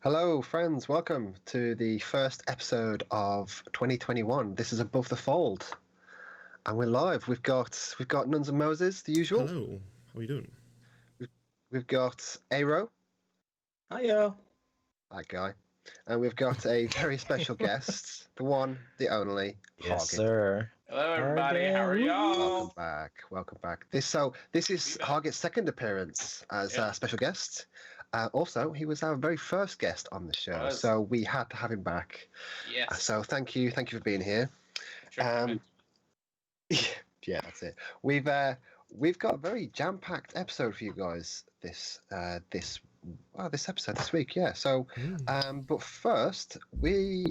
Hello, friends. Welcome to the first episode of 2021. This is Above the Fold, and we're live. We've got Nuns and Moses, the usual. Hello, how are you doing? We've got Aero, Hiya. that guy, and we've got a very special guest, the one, the only, Yes, Hargit. sir. Hello, everybody. How are y'all? Welcome back. Welcome back. This is Hargit's second appearance as a special guest. Also, he was our very first guest on the show, so we had to have him back. Yes. So thank you for being here. Sure. Yeah, that's it. We've got a very jam-packed episode for you guys this episode this week. Yeah. So, but first we'll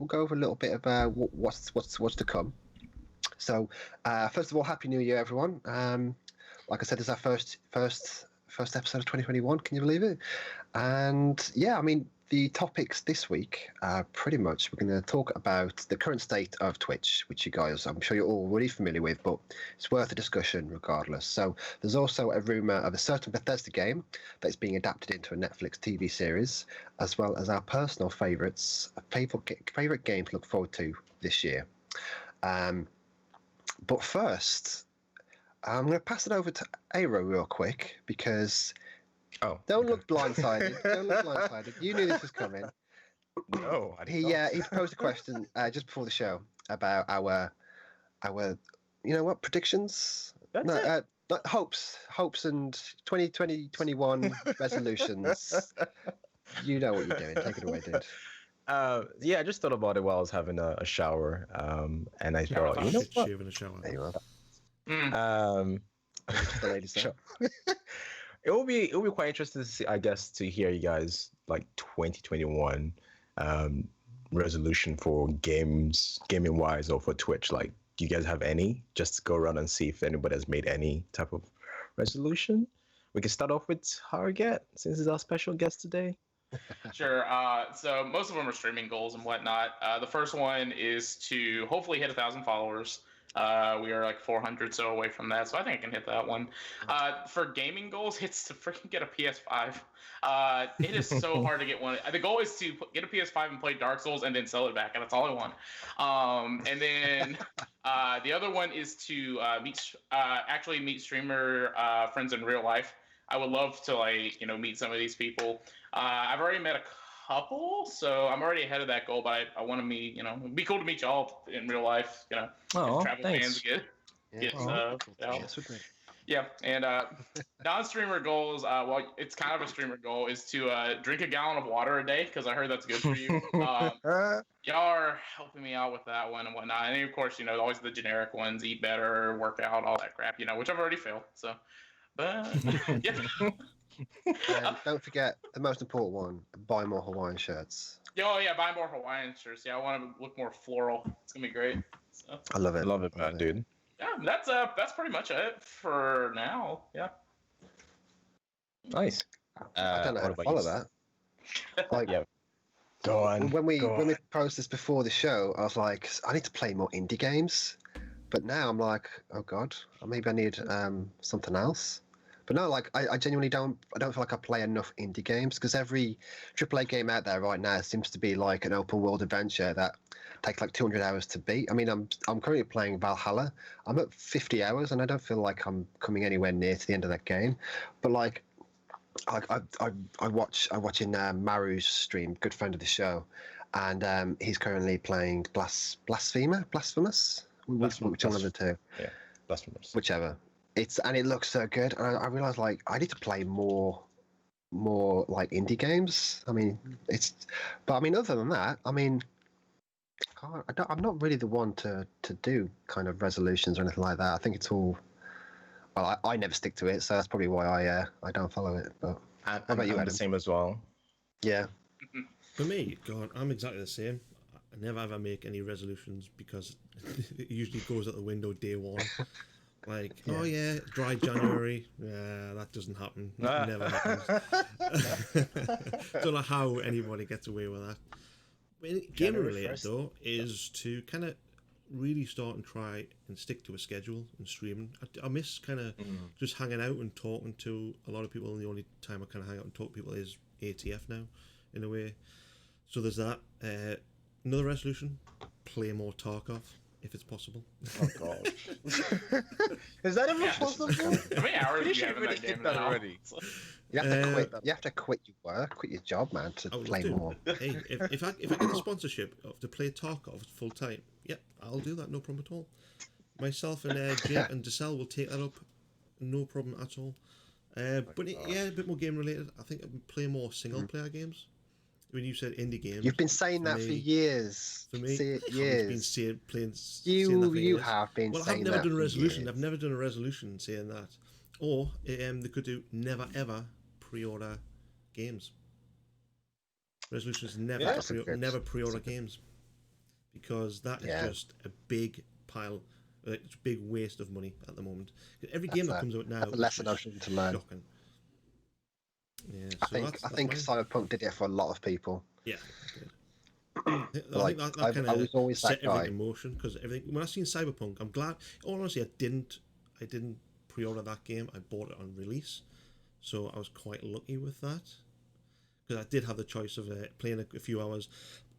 go over a little bit about what's to come. So, first of all, Happy New Year, everyone. Like I said, this is our first episode of 2021. Can you believe it? And yeah, I mean, the topics this week are pretty much, we're going to talk about the current state of Twitch, which you guys, I'm sure you're all really familiar with, but it's worth a discussion regardless. So there's also a rumor of a certain Bethesda game that's being adapted into a Netflix TV series, as well as our personal favorite game to look forward to this year. But first, I'm going to pass it over to Aero real quick because don't look blindsided. Don't look blindsided. You knew this was coming. No, I didn't. He posed a question just before the show about our predictions? That's it. Hopes and 2021 resolutions. You know what you're doing. Take it away, dude. Yeah, I just thought about it while I was having a shower, and I thought, you know what? Having a shower. There you are. The ladies there. It will be quite interesting to see, I guess, to hear you guys like 2021 resolution for gaming wise, or for Twitch. Like, do you guys have any? Just go around and see if anybody has made any type of resolution. We can start off with Harget, since he's our special guest today. Sure. So most of them are streaming goals and whatnot. The first one is to hopefully hit 1,000 followers. We are like 400 so away from that, so I think I can hit that one. For gaming goals, it's to freaking get a PS5. It is so hard to get one. The goal is to get a PS5 and play Dark Souls and then sell it back, and that's all I want. And then the other one is to actually meet streamer friends in real life. I would love to meet some of these people. I've already met a couple, so I'm already ahead of that goal, but I want to meet, it'd be cool to meet y'all in real life, Oh, travel thanks. fans get Yeah, and non-streamer goals, well, it's kind of a streamer goal, is to drink a gallon of water a day, because I heard that's good for you. Y'all are helping me out with that one and whatnot, and of course, always the generic ones: eat better, work out, all that crap, which I've already failed, so, but yeah. And don't forget the most important one: buy more Hawaiian shirts. Oh yeah, buy more Hawaiian shirts. Yeah, I want to look more floral. It's gonna be great. So, I love it. Love it, man, dude. yeah, that's pretty much it for now. Yeah. Nice. I don't know how to follow that. Like, Yeah. Go on. when we proposed this before the show, I was like, I need to play more indie games. But now I'm like, oh god, maybe I need something else. But no, like I genuinely don't feel like I play enough indie games, because every AAA game out there right now seems to be like an open world adventure that takes like 200 hours to beat. I mean, I'm currently playing Valhalla. I'm at 50 hours, and I don't feel like I'm coming anywhere near to the end of that game. But like, I'm watching Maru's stream, good friend of the show, and he's currently playing Blasphemous, which one of the two? Yeah, Blasphemous. Whichever. It looks so good, and I realized like I need to play more like indie games. I mean, but I mean, other than that, I mean, I'm not really the one to do kind of resolutions or anything like that. I think it's all. Well, I never stick to it, so that's probably why I don't follow it. But How about you, I'm Adam? the same as well. Yeah. For me, God, I'm exactly the same. I never ever make any resolutions because it usually goes out the window day one. Like, oh yeah, dry January. Yeah, that doesn't happen. It never happens. Don't know how anybody gets away with that. Gaming related though is to kind of really start and try and stick to a schedule and streaming. I miss kind of just hanging out and talking to a lot of people, and the only time I kind of hang out and talk to people is ATF now. in a way. So there's that. Another resolution: play more Tarkov if it's possible. Oh god. Is that even possible? How many hours do you should have in really that hit game that now? already. You have to quit. You have to quit your work, quit your job, man, to I would play do. more. Hey, if I get a sponsorship to play Tarkov full time, yep, I'll do that. No problem at all. Myself and Jake and Desel will take that up. No problem at all. But yeah, a bit more game related. I think I'd play more single player games. When you said indie games, You've been saying that for years. For me, See it, I've years. been saying that for You years. have been Well, I've saying never that done a for resolution. years. I've never done a resolution saying that. Or they could do never ever pre-order games. Resolutions never pre-order games, because that is just a big pile. It's a big waste of money at the moment. Every game that comes out now that's a lesson I should to learn. Shocking. Yeah, I think Cyberpunk did it for a lot of people. Yeah, it did. Like, I think that kind I was always of set that guy. everything in motion, because everything. When I seen Cyberpunk, I'm glad. Honestly, I didn't pre-order that game. I bought it on release, so I was quite lucky with that, because I did have the choice of playing a few hours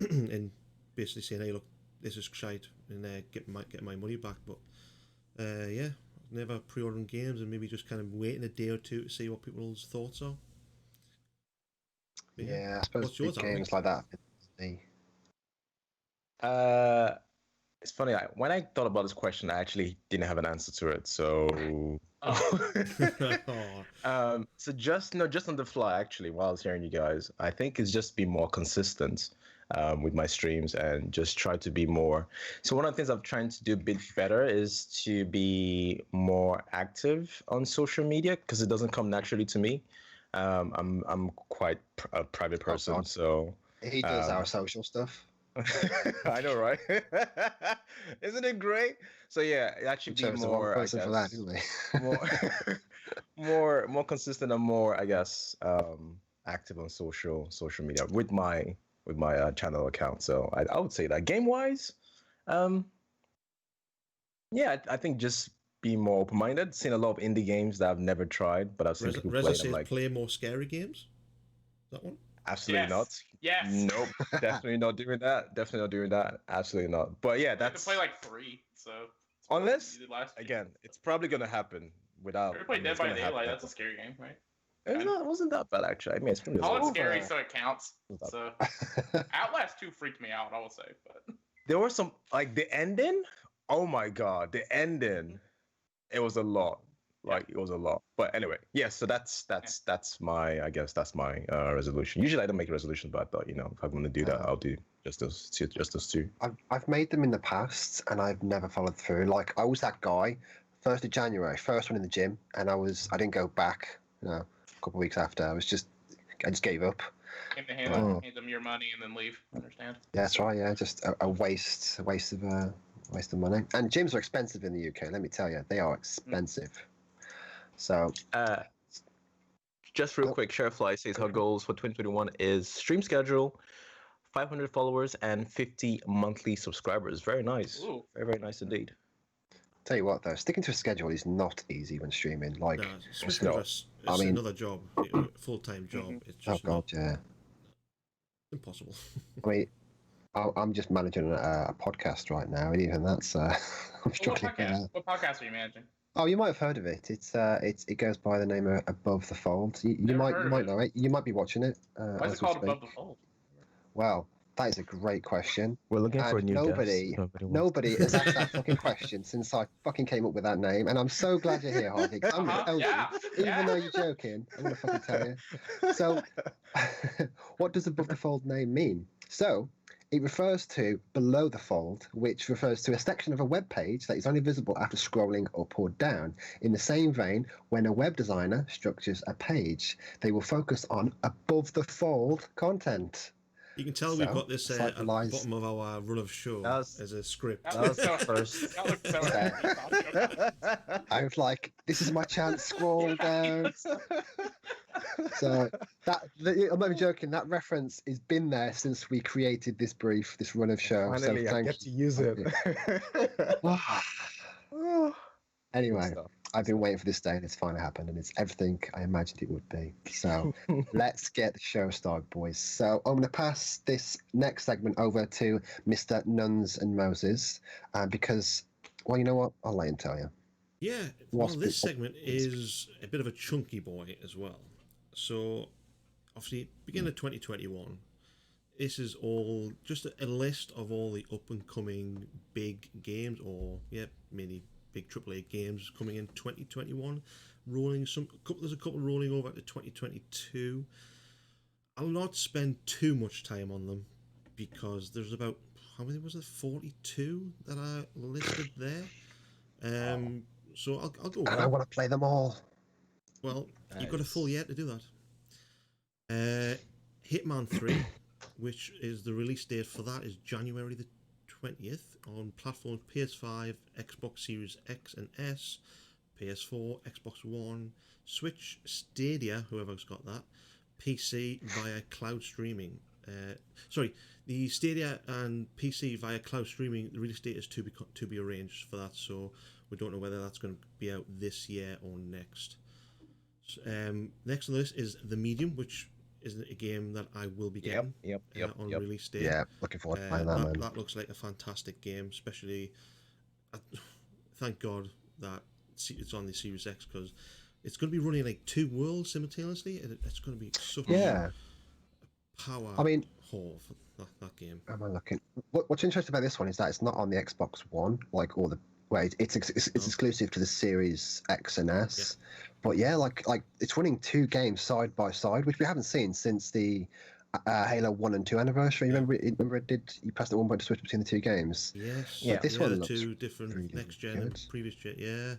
and basically saying, "Hey, look, this is shite," and get my money back. But yeah, never pre-ordering games, and maybe just kind of waiting a day or two to see what people's thoughts are. But yeah, I suppose what's yours, big games like that. It's funny. When I thought about this question, I actually didn't have an answer to it. So, so just on the fly, actually, while I was hearing you guys, I think it's just be more consistent with my streams and just try to be more. So one of the things I'm trying to do a bit better is to be more active on social media, because it doesn't come naturally to me. I'm quite a private person, so he does our social stuff. I know, right? Isn't it great? So yeah, it actually be more, I guess, for that, didn't we? more consistent and more, I guess, active on social media with my channel account. So I would say that game wise, yeah, I think just be more open-minded. Seen a lot of indie games that I've never tried, but I've seen people play them. Like, play more scary games. That one? Absolutely not. Yes. Nope. Definitely not doing that. Definitely not doing that. Absolutely not. But yeah, that's. I play like 3, so. Unless, again, it's probably gonna happen without. You play Dead by Daylight. That's a scary game, right? It wasn't that bad actually. I mean, it's pretty. It's scary, so it counts. So Outlast 2 freaked me out, I will say, but. There were some, like, the ending. Oh my god, the ending. It was a lot. Like, it was a lot. But anyway, yeah. So that's my, I guess that's my resolution. Usually I don't make resolutions, but I thought, if I'm gonna do that, I'll do just those two. I've made them in the past and I've never followed through. Like, I was that guy, 1st of January, first one in the gym, and I didn't go back. A couple of weeks after, I just gave up. Hand them your money and then leave. Understand? Yeah, that's right. Yeah, just a waste of money. And gyms are expensive in the UK. Let me tell you, they are expensive. So, just real quick, Sharefly says her goals for 2021 is stream schedule, 500 followers, and 50 monthly subscribers. Very nice. Ooh. Very, very nice indeed. Tell you what, though, sticking to a schedule is not easy when streaming. Like, it's another job, full-time job. It's just impossible. I mean, I'm just managing a podcast right now, and even that's I'm struggling with that. What podcast are you managing? Oh, you might have heard of it. It goes by the name of Above the Fold. You might know it. You might be watching it. Why is it called Above the Fold? Well, that is a great question. We're looking for a new nobody has asked that fucking question since I fucking came up with that name, and I'm so glad you're here, Harvey. I'm gonna tell you, even though you're joking, I'm gonna fucking tell you. So, what does Above the Fold name mean? So, it refers to below the fold, which refers to a section of a web page that is only visible after scrolling up or down. In the same vein, when a web designer structures a page, they will focus on above the fold content. You can tell we've got this at the bottom of our run of show as a script. That was the first. I was like, this is my chance, scroll down. So I'm not even joking. That reference has been there since we created this run of show. Finally, so I get to use it. Anyway, I've been waiting for this day, and it's finally happened, and it's everything I imagined it would be. So let's get the show started, boys. So I'm going to pass this next segment over to Mr. Nuns and Moses, because, well, you know what? I'll let him tell you. Yeah, well, this segment is a bit of a chunky boy as well. So, obviously, beginning of 2021, this is all just a list of all the up-and-coming big games, or, many big AAA games coming in 2021. There's a couple rolling over to 2022. I'll not spend too much time on them, because there's about, how many was it? 42 that are listed there. So I'll go. And I want to play them all. Well, you've got a full year to do that. Hitman 3, which is the release date for that, is January the 20th on platforms PS5, Xbox Series X and S, PS4, Xbox One, Switch, Stadia, whoever's got that, PC via cloud streaming. The Stadia and PC via cloud streaming, the release date is to be arranged for that, so we don't know whether that's going to be out this year or next. Next on the list is The Medium, which is a game that I will be getting on release date. Yeah, looking forward to playing that, man. That looks like a fantastic game, especially, thank God that it's on the Series X, because it's going to be running like 2 worlds simultaneously, and it's going to be such a power whore for that game. Am I looking? What's interesting about this one is that it's not on the Xbox One, like all the way. It's exclusive to the Series X and S. Yeah. But yeah, like it's running 2 games side by side, which we haven't seen since the Halo 1 and 2 anniversary. Remember you pressed the 1 button to switch between the 2 games? Yes. Yeah. This one looks 2 different next gen and previous gen. Yeah.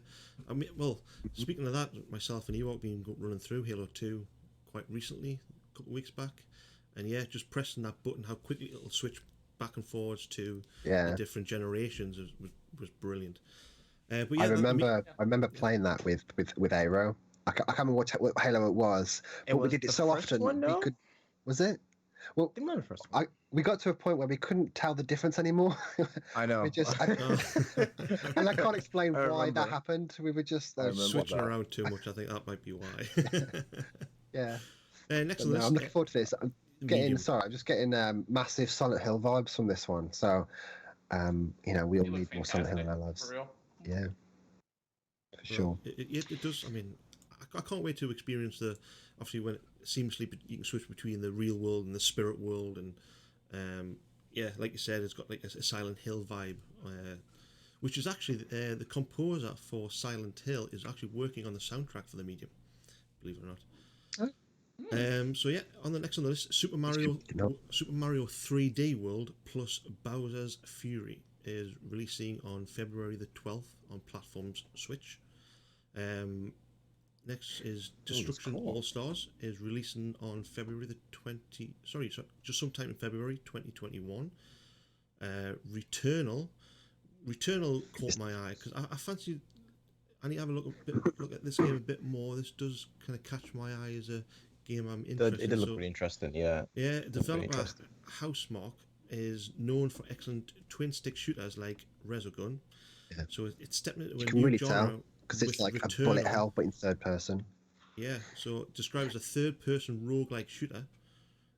I mean, well, speaking of that, myself and Ewok been running through Halo 2 quite recently, a couple of weeks back, and just pressing that button, how quickly it'll switch back and forwards to the different generations was brilliant. But I remember playing that with Aero. I can't remember what Halo it was, but we did it so often. We could. Was it? Well, I think the first one. We got to a point where we couldn't tell the difference anymore. I know. And I can't explain why that happened. We were just switching around too much. I think that might be why. Yeah. Next on this, I'm looking forward to this. I'm just getting massive Silent Hill vibes from this one. So, we all need more Silent Hill in our lives. For real. Yeah. For sure. It does. I mean, I can't wait to experience obviously when seamlessly you can switch between the real world and the spirit world, and like you said, it's got like a Silent Hill vibe, which is actually the composer for Silent Hill is actually working on the soundtrack for The Medium, believe it or not. On the next on the list, Super Mario 3D World plus Bowser's Fury is releasing on February the 12th on platforms Switch. Next is Destruction All Stars is releasing on February the 20. Sorry, just sometime in February 2021. Returnal caught my eye because I fancy. I need to have a look at this game a bit more. This does kind of catch my eye as a game I'm interested in. It did look really interesting, yeah. Yeah, developer Housemarque is known for excellent twin-stick shooters like Resogun. Yeah. So it's stepping into you a can new really genre. tell because it's like Returnal. a bullet hell, but in third person. Yeah, so it describes a third-person roguelike shooter,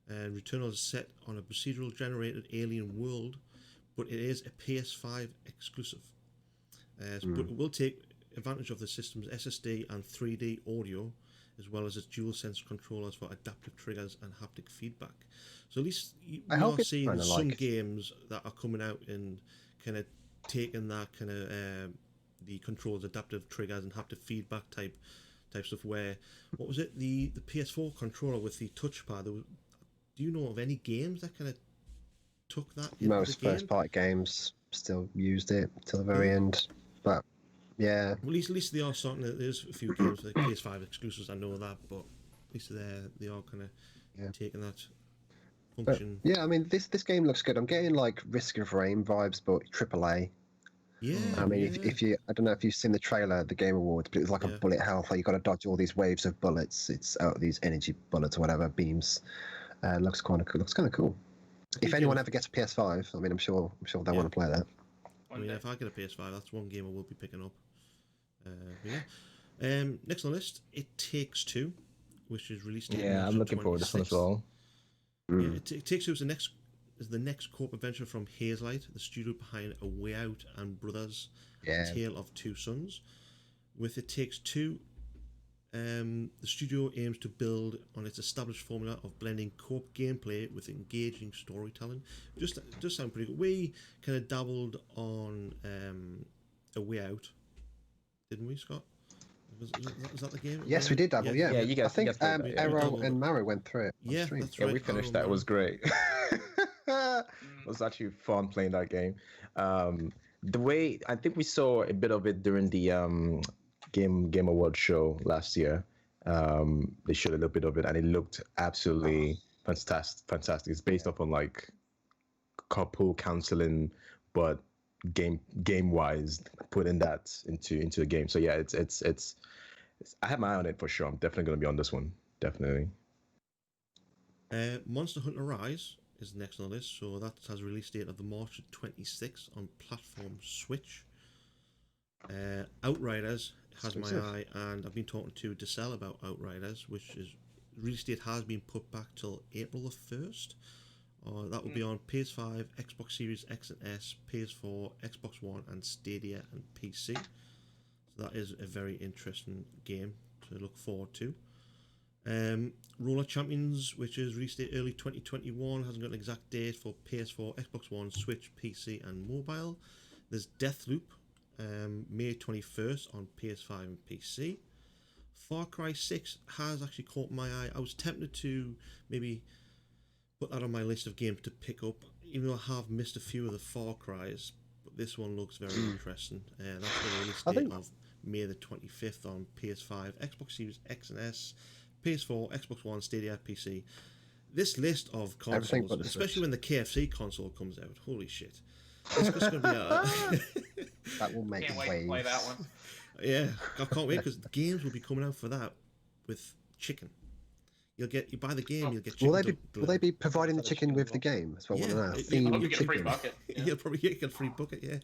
and Returnal is set on a procedural-generated alien world, but it is a PS5 exclusive. But it will take advantage of the system's SSD and 3D audio, as well as its dual sense controllers for adaptive triggers and haptic feedback. So at least we are seeing some games that are coming out and kind of taking that kind of the controls, adaptive triggers and haptic feedback type stuff. Where what was it, the PS4 controller with the touchpad? Do you know of any games that kind of took that? Most first-party games still used it till the very end, but. Yeah. Well, at least they are starting to, there's a few games like PS5 exclusives, I know that, but at least they are kind of taking that function. But, I mean, this game looks good. I'm getting like Risk of Rain vibes, but AAA. Yeah. I mean, if you, I don't know if you've seen the trailer, the Game Awards, but it's like a bullet hell. Like you got to dodge all these waves of bullets. It's these energy bullets or whatever, beams. Looks kind of cool. Looks kind of cool. If anyone ever gets a PS5, I mean, I'm sure they want to play that. I mean, if I get a PS5, that's one game I will be picking up. Next on the list, It Takes Two, which is released. Yeah, I'm looking forward to this one as well. Yeah, It Takes Two is the next co-op adventure from Hazelight, the studio behind A Way Out and Brothers, A Tale of Two Sons. With It Takes Two, the studio aims to build on its established formula of blending co-op gameplay with engaging storytelling. Just does sound pretty good. We kind of dabbled on A Way Out, didn't we, Scott? Was that the game? Yes, we did dabble. Yeah, you guys. I think Arrow and Maro went through it. Yeah, that's right. Yeah, we finished that. It was great. It was actually fun playing that game. The way I think we saw a bit of it during the Game Awards show last year. They showed a little bit of it, and it looked absolutely fantastic. It's based off on like couple counseling, but game wise, putting that into a game. So yeah, it's I have my eye on it for sure. I'm definitely gonna be on this one. Definitely. Monster Hunter Rise is next on the list, so that has a release date of the March 26th on platform Switch. Outriders has my eye, and I've been talking to Decel about Outriders, which is release date has been put back till April the 1st. That will be on PS5, Xbox Series X and S, PS4, Xbox One, and Stadia and PC. So that is a very interesting game to look forward to. Roller Champions, which is released date early 2021, hasn't got an exact date for PS4, Xbox One, Switch, PC, and mobile. There's Deathloop, May 21st on PS5 and PC. Far Cry 6 has actually caught my eye. I was tempted to maybe put that on my list of games to pick up, even though I have missed a few of the Far Cries, but this one looks very interesting. That's the release date of May the 25th on PS5, Xbox Series X and S, PS4, Xbox One, Stadia, PC. This list of consoles, especially when the KFC console comes out, holy shit. It's just going to be a... That will make Can't wait to play that one. Yeah, I can't wait because the games will be coming out for that with chicken. You buy the game, you'll get chicken. Will they be providing the chicken with the game? That's what I want to know. You get a free bucket. Yeah. You'll probably get a free bucket, yeah.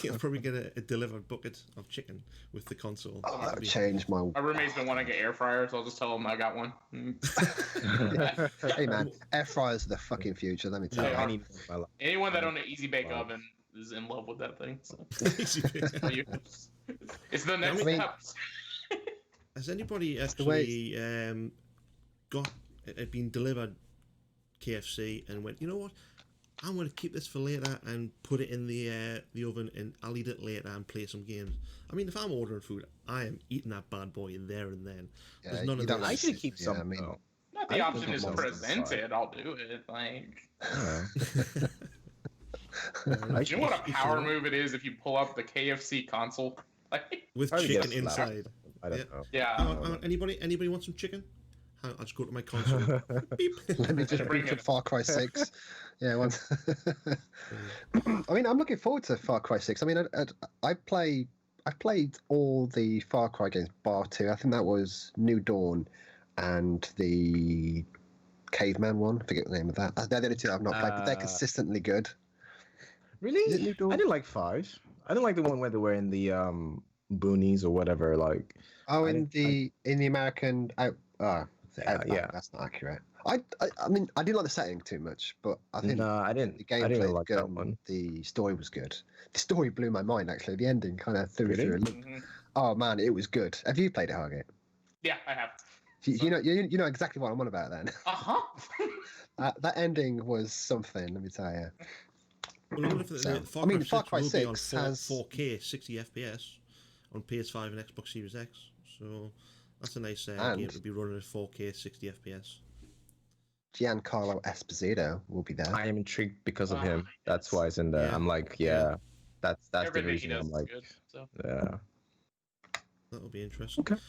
You'll probably get a delivered bucket of chicken with the console. Oh, that would change my... My roommate's been wanting an air fryer, so I'll just tell him I got one. Hey man, air fryers are the fucking future, let me tell you. Anyone that owns an easy bake oven is in love with that thing. So. It's the next step. Has anybody actually been delivered KFC and went, you know what, I'm going to keep this for later and put it in the oven and I'll eat it later and play some games? I mean, if I'm ordering food, I am eating that bad boy there and then. Yeah, there's none of that. I should keep some. Not the option is presented. I'll do it. Like. You know what a power move it is if you pull up the KFC console with chicken inside. I don't know. Yeah. Anybody want some chicken? I'll just go to my console. Beep. Let me just bring it. Far Cry 6. Yeah. I mean, I'm looking forward to Far Cry 6. I mean, I've played all the Far Cry games bar 2. I think that was New Dawn and the Caveman one. I forget the name of that. They're the only two I've not played, but they're consistently good. Really? I didn't like 5. I didn't like the one where they were in the boonies or whatever. Like. Oh, in the American that's not accurate. I mean, I didn't like the setting too much, but I think I didn't. The gameplay I didn't like that one. The story was good. The story blew my mind. Actually, the ending kind of threw through a loop. Oh man, it was good. Have you played it, Hargate? Yeah, I have. You know exactly what I'm on about then. That ending was something. Let me tell you. Well, Far Cry 6 has 4K 60 FPS on PS5 and Xbox Series X, so that's a nice game to be running at 4K 60 FPS. Giancarlo Esposito will be there. I am intrigued because of him. That's why it's in there. Yeah. I'm like, that's the reason. I'm like, good, so. Yeah. That'll be interesting. Okay.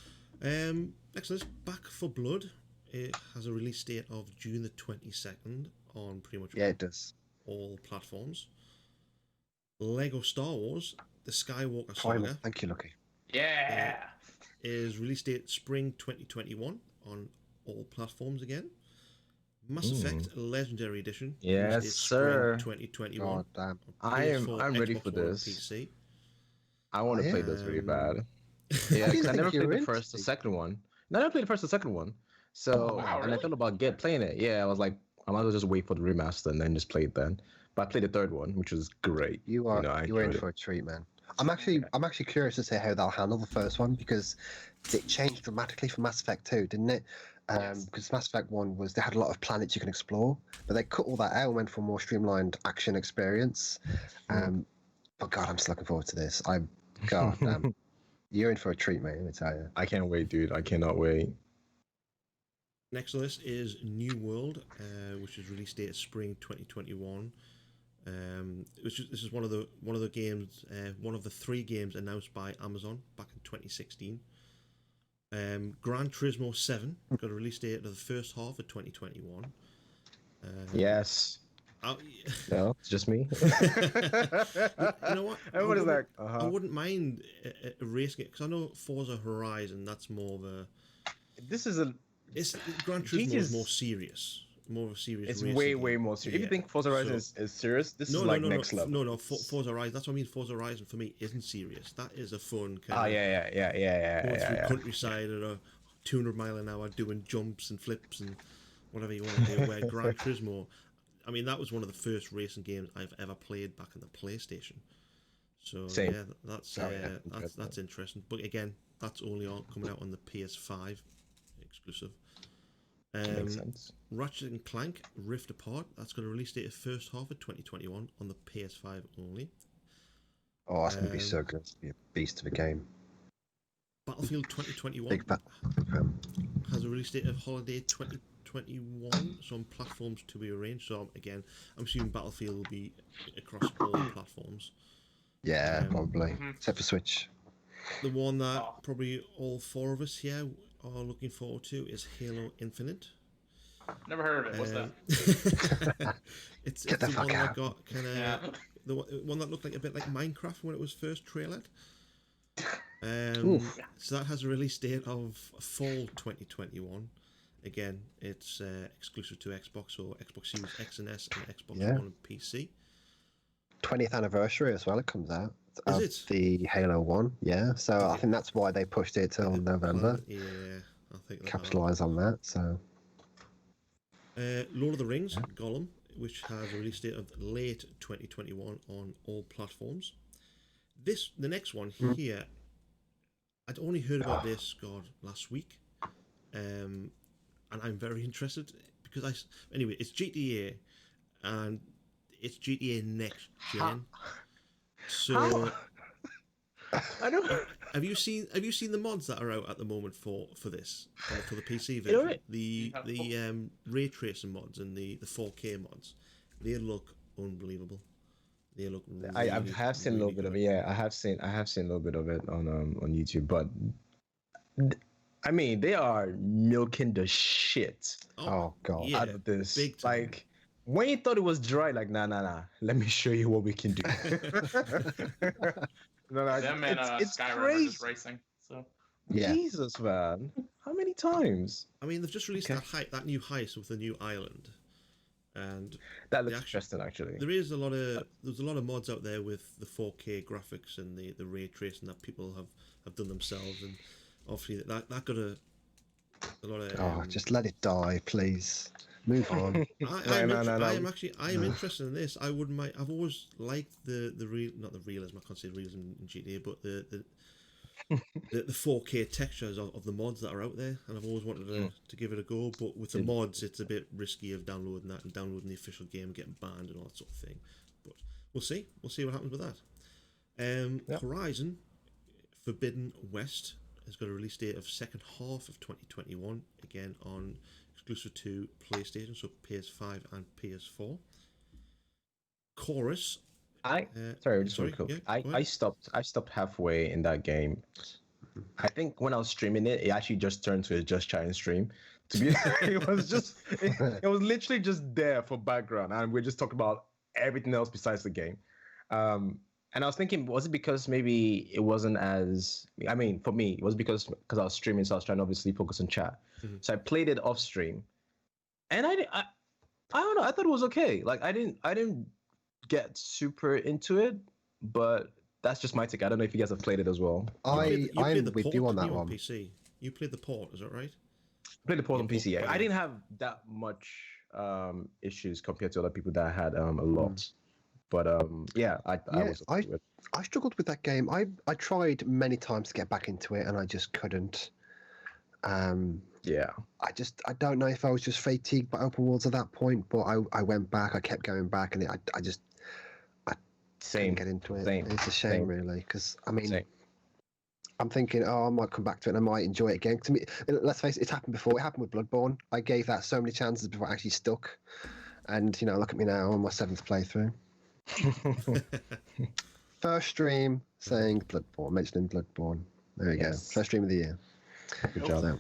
Next is Back 4 Blood. It has a release date of June the 22nd on pretty much it does. All platforms. Lego Star Wars: The Skywalker Saga. Thank you, Lucky. Yeah. Is release date spring 2021 on all platforms again. Mass Effect Legendary Edition. Yes, sir. 2021. Oh, damn. I'm ready for this. PC. I want to play this really bad. Yeah, I because didn't I never think you played were the first or into. second one. No, I never played the first or second one. So, Wow, and I really? thought about playing it. Yeah, I was like, I might as well just wait for the remaster and then just play it then. But I played the third one, which was great. You You are know, I you were in enjoyed it. for a treat, man. I'm actually curious to see how they'll handle the first one because it changed dramatically from Mass Effect 2, didn't it? Yes. Because Mass Effect 1 was they had a lot of planets you can explore, but they cut all that out and went for a more streamlined action experience. But God, I'm just looking forward to this. God, you're in for a treat, mate. Let me tell you. I can't wait, dude. I cannot wait. Next on the list is New World, which is release date of spring 2021. This is one of the games, one of the 3 games announced by Amazon back in 2016. Gran Turismo 7 got a release date of the first half of 2021. Yes. No, it's just me. You know what? Everybody's like, I wouldn't mind racing it because I know Forza Horizon. That's more of a. This is It's Gran Turismo is more serious, more of a serious. It's racing way, game. way more serious. If you Yeah. think Forza Horizon is serious, this is like next level. No, Forza Horizon. That's what I mean. Forza Horizon for me isn't serious. That is a fun kind Oh of yeah. going through countryside at a 200 mile an hour, doing jumps and flips and whatever you want to do. Where Gran Turismo, I mean, that was one of the first racing games I've ever played back in the PlayStation. So Same. yeah, that's interesting. But again, that's only coming out on the PS5 exclusive. Makes sense. Ratchet and Clank Rift Apart. That's going to release date of first half of 2021 on the PS5 only. Oh, that's going to be so good. It's gonna be a beast of a game. Battlefield 2021 Big fan. has a release date of holiday 2021. Some platforms to be arranged. So again, I'm assuming Battlefield will be across all platforms. Yeah, probably. Except for Switch. The one that probably all 4 of us here are looking forward to is Halo Infinite. Never heard of it. What's that? It's Get the the fuck one out. that got kind of the one that looked like a bit like Minecraft when it was first trailered. So that has a release date of fall 2021. Again, it's exclusive to Xbox or Xbox Series X and S and Xbox One and PC. 20th anniversary as well. It comes out. Is it? The Halo 1, yeah. So I think that's why they pushed it till November. Yeah, I think Capitalise on that. So. Lord of the Rings, Gollum, which has a release date of late 2021 on all platforms. The next one here, I'd only heard about this last week, and I'm very interested because anyway, it's GTA, and it's GTA next gen. So I don't. Have you seen the mods that are out at the moment for this for the PC version? The ray tracing mods and the 4K mods, they look unbelievable. They look. I have seen a little bit of it. Yeah, I have seen a little bit of it on YouTube, but I mean they are milking the shit Oh God! out of this. Big time. Like when you thought it was dry, like nah. Let me show you what we can do. No, them and it's Skyrim crazy. are just racing. So Yeah. Jesus, man, how many times? I mean, they've just released that new heist with the new island, and That looks interesting, actually. there's a lot of mods out there with the 4K graphics and the ray tracing that people have done themselves, and obviously that got a lot of. just let it die, please. Move on. I am interested in this. I wouldn't mind. I've always liked not the realism. I can't say realism in GTA, but the 4K textures of the mods that are out there, and I've always wanted to give it a go. But with the mods, it's a bit risky of downloading that and downloading the official game and getting banned and all that sort of thing. But we'll see. We'll see what happens with that. Horizon Forbidden West has got a release date of second half of 2021. Again on exclusive to PlayStation, so PS5 and PS4. Chorus. Sorry, just real quick. I stopped halfway in that game. I think when I was streaming it, it actually just turned to a just chatting stream. To be, it was literally just there for background, and we're just talking about everything else besides the game. And I was thinking, was it because maybe it wasn't as? I mean, for me, it was because I was streaming, so I was trying to obviously focus on chat. Mm-hmm. So I played it off stream, and I don't know. I thought it was okay. Like I didn't get super into it, but that's just my take. I don't know if you guys have played it as well. I'm with you on that on one. PC. You played the port, is that right? Played the port on Yeah, PC. yeah. I didn't have that much issues compared to other people that had a lot. But I struggled with that game. I tried many times to get back into it, and I just couldn't. Yeah. I don't know if I was just fatigued by open worlds at that point, but I went back. I kept going back, and I Same. couldn't get into it. Same. It's a shame, Same. really, because I mean, Same. I'm thinking, oh, I might come back to it and I might enjoy it again. To me, let's face it, it's happened before. It happened with Bloodborne. I gave that so many chances before I actually stuck. And, you know, look at me now on my 7th playthrough. First stream saying Bloodborne, mentioning Bloodborne. There you go. First stream of the year. Good job. So,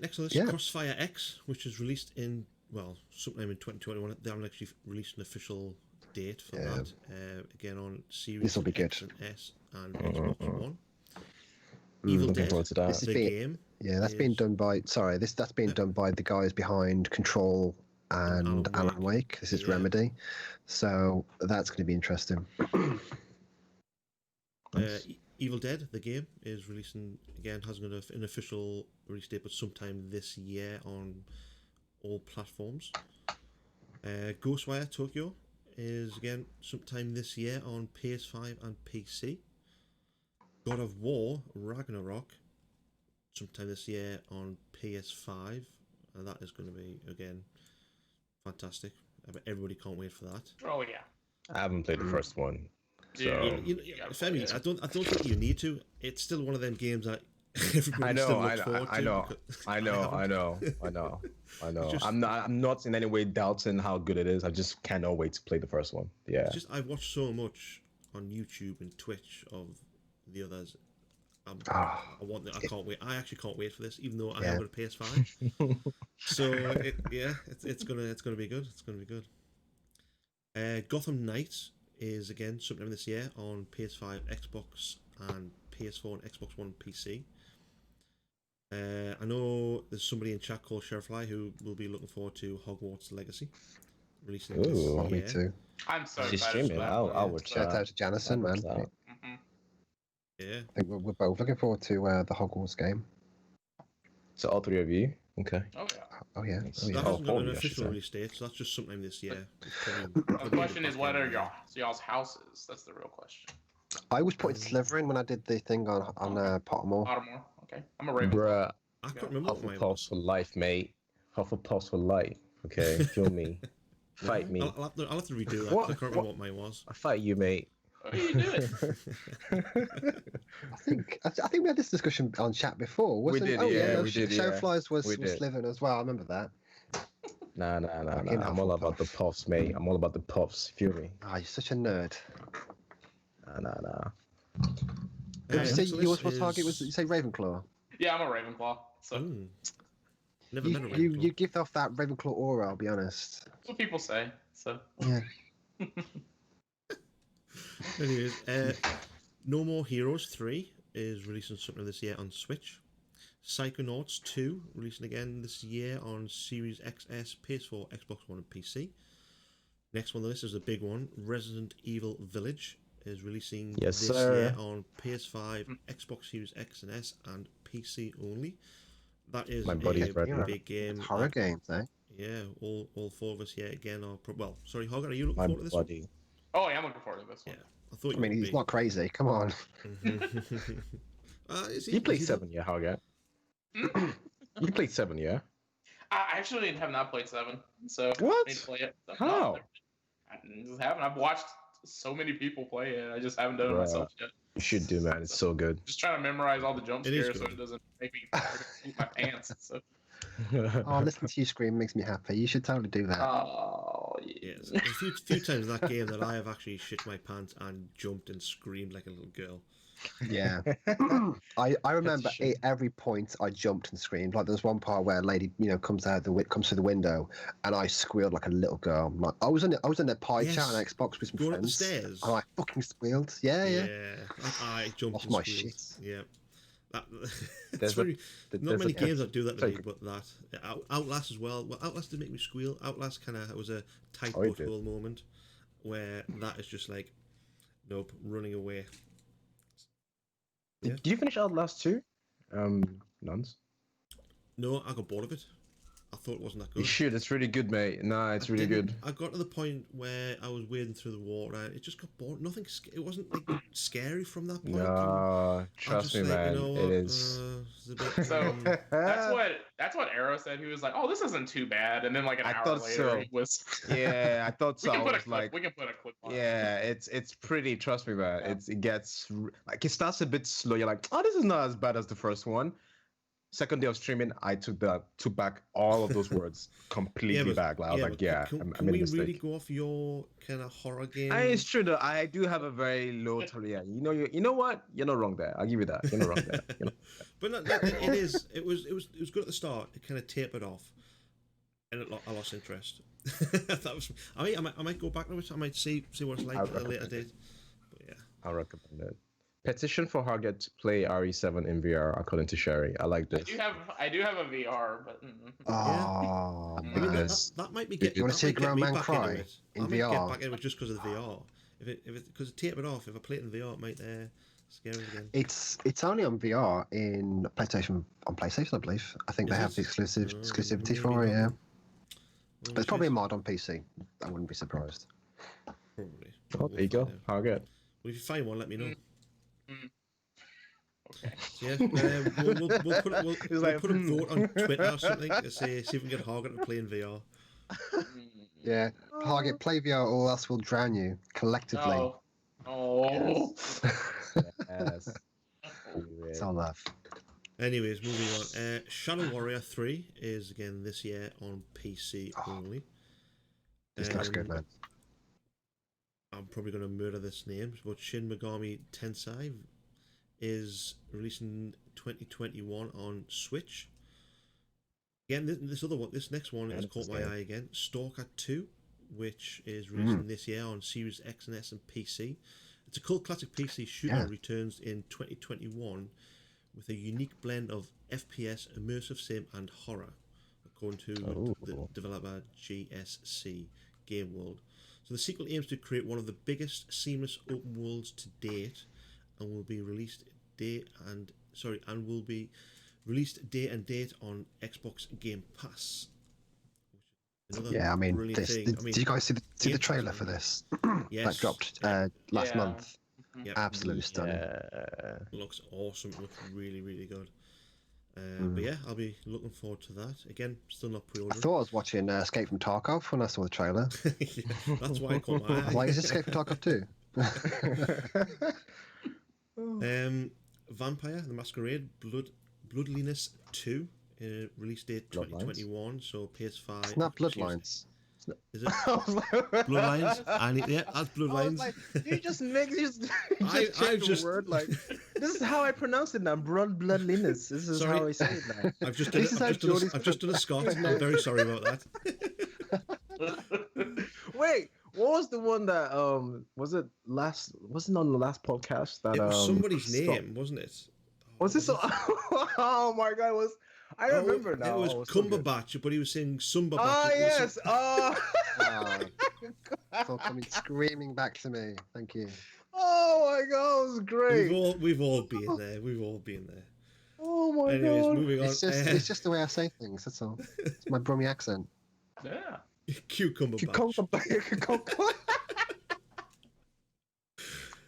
Next on this, Crossfire X, which is released in, sometime in 2021. They haven't actually released an official date for that. Again, on Series This will be X good. and S and Xbox One. Evil Dead, the game. Yeah, that's been done by. Sorry, that's been done by the guys behind Control and Alan Wake. This is Remedy, so that's going to be interesting. Evil Dead, the game, is releasing again. Hasn't got an official release date, but sometime this year on all platforms. Ghostwire Tokyo is again sometime this year on PS5 and PC. God of War Ragnarok sometime this year on PS5, and that is going to be again fantastic. Everybody can't wait for that. Oh yeah. I haven't played the first one. So. Femi, I don't think you need to. It's still one of them games that everybody still looks forward to. I know. I'm not in any way doubting how good it is. I just cannot wait to play the first one. Yeah. It's just I've watched so much on YouTube and Twitch of the others. I can't wait. I actually can't wait for this, even though I have a PS5. So it's gonna be good. It's gonna be good. Gotham Knights is again sometime this year on PS5, Xbox, and PS4 and Xbox One, PC. I know there's somebody in chat called Sheriffly who will be looking forward to Hogwarts Legacy releasing this year. Me too. I'm so She's excited. streaming. I'll watch that. Shout out to Janison, man. Mm-hmm. Yeah. I think we're both looking forward to the Hogwarts game. So all three of you, okay? Oh yeah. Oh yeah. That hasn't got an official release date, so that's just sometime this year. The question is, what are y'all's houses? That's the real question. I was putting Slytherin when I did the thing on Pottermore. Pottermore. Okay. I'm a Ravenclaw. Bruh, I can't remember what mine was. Hufflepuffs for life, mate. Hufflepuffs for life. Okay, feel me. Fight me. I'll have to redo that. I can't remember what mine was. I fight you, mate. What are you doing? I think we had this discussion on chat before, wasn't We did, it? yeah, we did, Showflies was We did. Slytherin as well. I remember that. Nah. I'm all about the puffs, mate. I'm all about the puffs. Feel me? Ah, you're such a nerd. Nah. Did you say yours was target? Was you say Ravenclaw? Yeah, I'm a Ravenclaw. So Never met a Ravenclaw. You give off that Ravenclaw aura. I'll be honest. that's what people say. So Yeah. Anyways, No More Heroes 3 is releasing something this year on Switch. Psychonauts 2 releasing again this year on Series XS, PS4, Xbox One, and PC. Next one on the list is a big one. Resident Evil Village is releasing this year on PS5, Xbox Series X and S, and PC only. That is a big game. Horror games, eh? Yeah, all four of us here again are. Sorry, Hogger, are you looking forward to this one? Oh, yeah, I'm looking forward to this one. Yeah, I mean, he's not crazy. Come on. You played 7, yeah, Hogger? You played 7, yeah? I actually have not played 7, so what? I need to play it. So, How? No, I just haven't. I've watched so many people play it. I just haven't done it myself yet. You should do, man. It's so good. Just trying to memorize all the jump scares so it doesn't make me poop my pants. So. Oh, listening to you scream makes me happy. You should totally do that. Oh, yeah. There's a few times in that game that I have actually shit my pants and jumped and screamed like a little girl. Yeah. I remember every point I jumped and screamed. Like there's one part where a lady, comes through the window, and I squealed like a little girl. Like I was in their pie chat on Xbox with some Going friends. up the stairs. And I fucking squealed. Yeah. I jumped Off and my squealed. shit. Yeah. Not many games that do that to me, but that Outlast as well. Well, Outlast did make me squeal. Outlast was a tight butthole moment where that is just like Nope, running away. Did you finish Outlast 2? Nuns? No, I got bored of it. I thought it wasn't that good. You should. It's really good, mate. Nah, it's really good. I got to the point where I was wading through the water and it just got bored. Nothing. It wasn't like scary from that point. No, trust me, man. It is. It's a bit, So that's what Arrow said. He was like, "Oh, this isn't too bad," and then like an hour later, he was. Yeah, I thought so. We can put a clip on. Yeah, it's pretty. Trust me, man. Yeah. It gets like it starts a bit slow. You're like, oh, this is not as bad as the first one. Second day of streaming, I took back all of those words completely back. Like, I was like, can we really go off your kind of horror game? It's true though. I do have a very low tolerance. You know what? You're not wrong there. I'll give you that. You're not wrong there. But no, it is. It was good at the start. It kind of tapered off, and I lost interest. That was. I might go back to it. I might see what it's like at a later date. But yeah, I'll recommend it. Petition for Hargett to play RE7 in VR, according to Sherry. I like this. I do have a VR, but. Oh, I mean, that might be getting. You want to see Grown Man Cry in VR? I might get back into it just because of the VR. Because it tapered off. If I play it in VR, it might scare me again. It's only on VR in PlayStation, I believe. I think they have the exclusivity for it. Yeah, but there's probably a mod on PC. I wouldn't be surprised. Probably. Oh, there you go. Hargett. Well, if you find one, let me know. Okay. Yeah, we'll put a vote on Twitter or something to see if we can get Hargett to play in VR. Yeah, Hargett, play VR or else we'll drown you collectively. Oh. Yes. It's all love. Anyways, moving on. Shadow Warrior 3 is again this year on PC only. This looks good, man. I'm probably going to murder this name, but Shin Megami Tensei is releasing 2021 on Switch. Again, this next one has caught my eye again. Stalker 2, which is releasing this year on Series X and S and PC. It's a cult classic PC shooter, returns in 2021 with a unique blend of FPS, immersive sim, and horror, according to the developer GSC Game World. So the sequel aims to create one of the biggest seamless open worlds to date, and will be released day and date on Xbox Game Pass. Yeah, I mean, did you guys see the trailer for this? Yes. That dropped last month. Yep. Absolutely stunning. It looks awesome. It looks really, really good. But yeah, I'll be looking forward to that. Again, still not pre-ordered. I thought I was watching Escape from Tarkov when I saw the trailer. Yeah, that's why I caught my eye. Why is it Escape from Tarkov 2? Vampire the Masquerade Bloodliness 2, release date 2021, so PS5. It's not Bloodlines. Is it? Bloodlines? That's Bloodlines. Like, you just change the word. Like, this is how I pronounce it now. Bloodliness. This is how I say it now. I've just done a Scott. I'm very sorry about that. Wait, what was the one that wasn't on the last podcast that it was somebody's name, wasn't it? Was this? Oh my god! I remember now. It was Cumberbatch, but he was saying Sumberbatch. Oh yes! It's all coming screaming back to me. Thank you. Oh my god, it was great. We've all been there. We've all been there. Oh my Anyways, god. moving on. It's just the way I say things. That's all. It's my Brummy accent. Yeah. Cucumber Cucumber.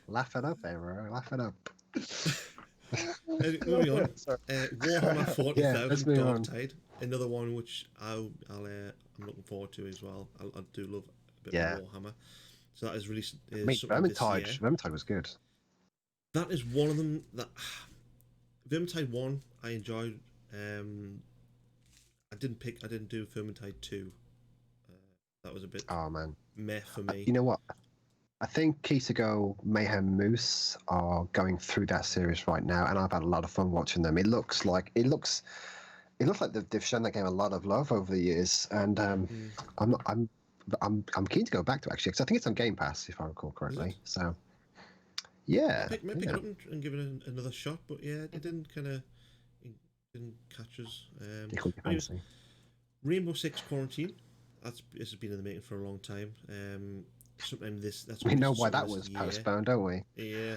Laugh it up, Aaron. Laugh it up. Moving on. Warhammer 40,000 move on. Darktide. Another one which I'm looking forward to as well. I do love a bit of Warhammer. So that is released. Vermintide was good. That is one of them that Vermintide 1 I enjoyed. I didn't do Vermintide 2. That was a bit meh for me. You know what? I think Kitago Mayhem Moose are going through that series right now, and I've had a lot of fun watching them. It looks like they've shown that game a lot of love over the years, and I'm keen to go back to it, actually, because I think it's on Game Pass if I recall correctly. So yeah, might pick it up and give it another shot, but yeah, it didn't catch us. Rainbow Six Quarantine. This has been in the making for a long time. sometime that's We know why sometime that this was year. postponed, don't we? Yeah.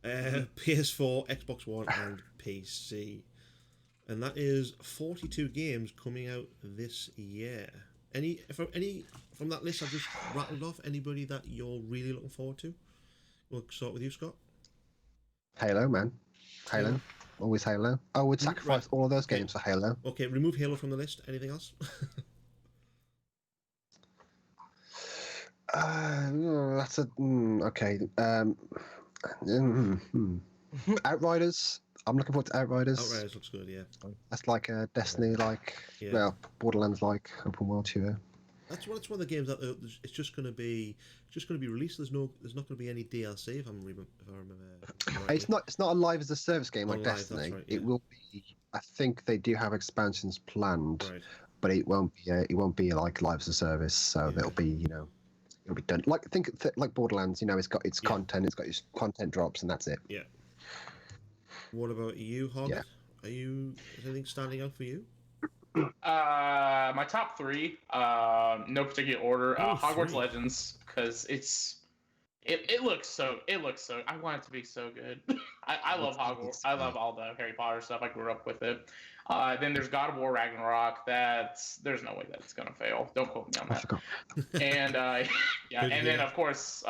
PS4, Xbox One, and PC. And that is 42 games coming out this year. Any from that list I've just rattled off, anybody that you're really looking forward to? We'll start with you, Scott. Halo, man. Halo. Always Halo. I would sacrifice all of those games for Halo. Okay, remove Halo from the list. Anything else? That's a okay. Outriders. I'm looking forward to Outriders. Outriders looks good, yeah. That's like a Destiny, well, Borderlands, like open world shooter. That's one of the games that it's just going to be released. There's not going to be any DLC if I remember. Rightly. It's not a live as a service game like Live, Destiny. right, yeah. It will be. I think they do have expansions planned, Right. but it won't be like live as a service. So it'll be it'll be done like Borderlands. It's got its content. It's got its content drops, and that's it. Yeah. What about you, Hobbit? Yeah. Is anything standing out for you? My top three, no particular order. Hogwarts 3. Legends, because it looks so. I want it to be so good. I love Hogwarts. I love all the Harry Potter stuff. I grew up with it. Then there's God of War Ragnarok. There's no way that's gonna fail. Don't quote me on that. And and then of course,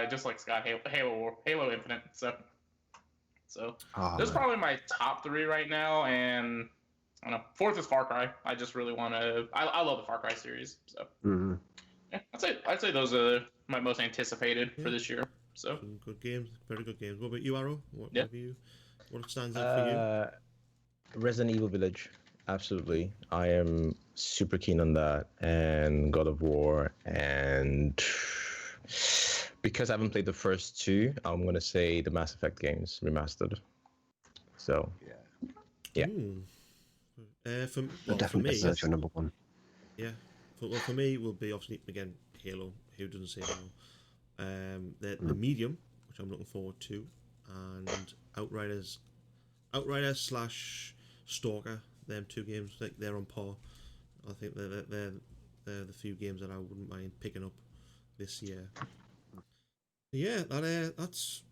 just like Scott, Halo Infinite. So those are probably my top three right now, and I don't know. Fourth is Far Cry. I just really want to. I love the Far Cry series. So yeah, I'd say those are my most anticipated for this year. So some good games, very good games. What about you, Arrow? What stands out for you? Resident Evil Village, absolutely. I am super keen on that, and God of War, and because I haven't played the first two, I'm gonna say the Mass Effect games remastered. So yeah. For definitely me, that's your number one. Yeah. For me, will be obviously again Halo. Who doesn't say Halo? The Medium, which I'm looking forward to, and Outriders / Stalker. Them two games, they're on par. I think they're the few games that I wouldn't mind picking up this year. Yeah, that's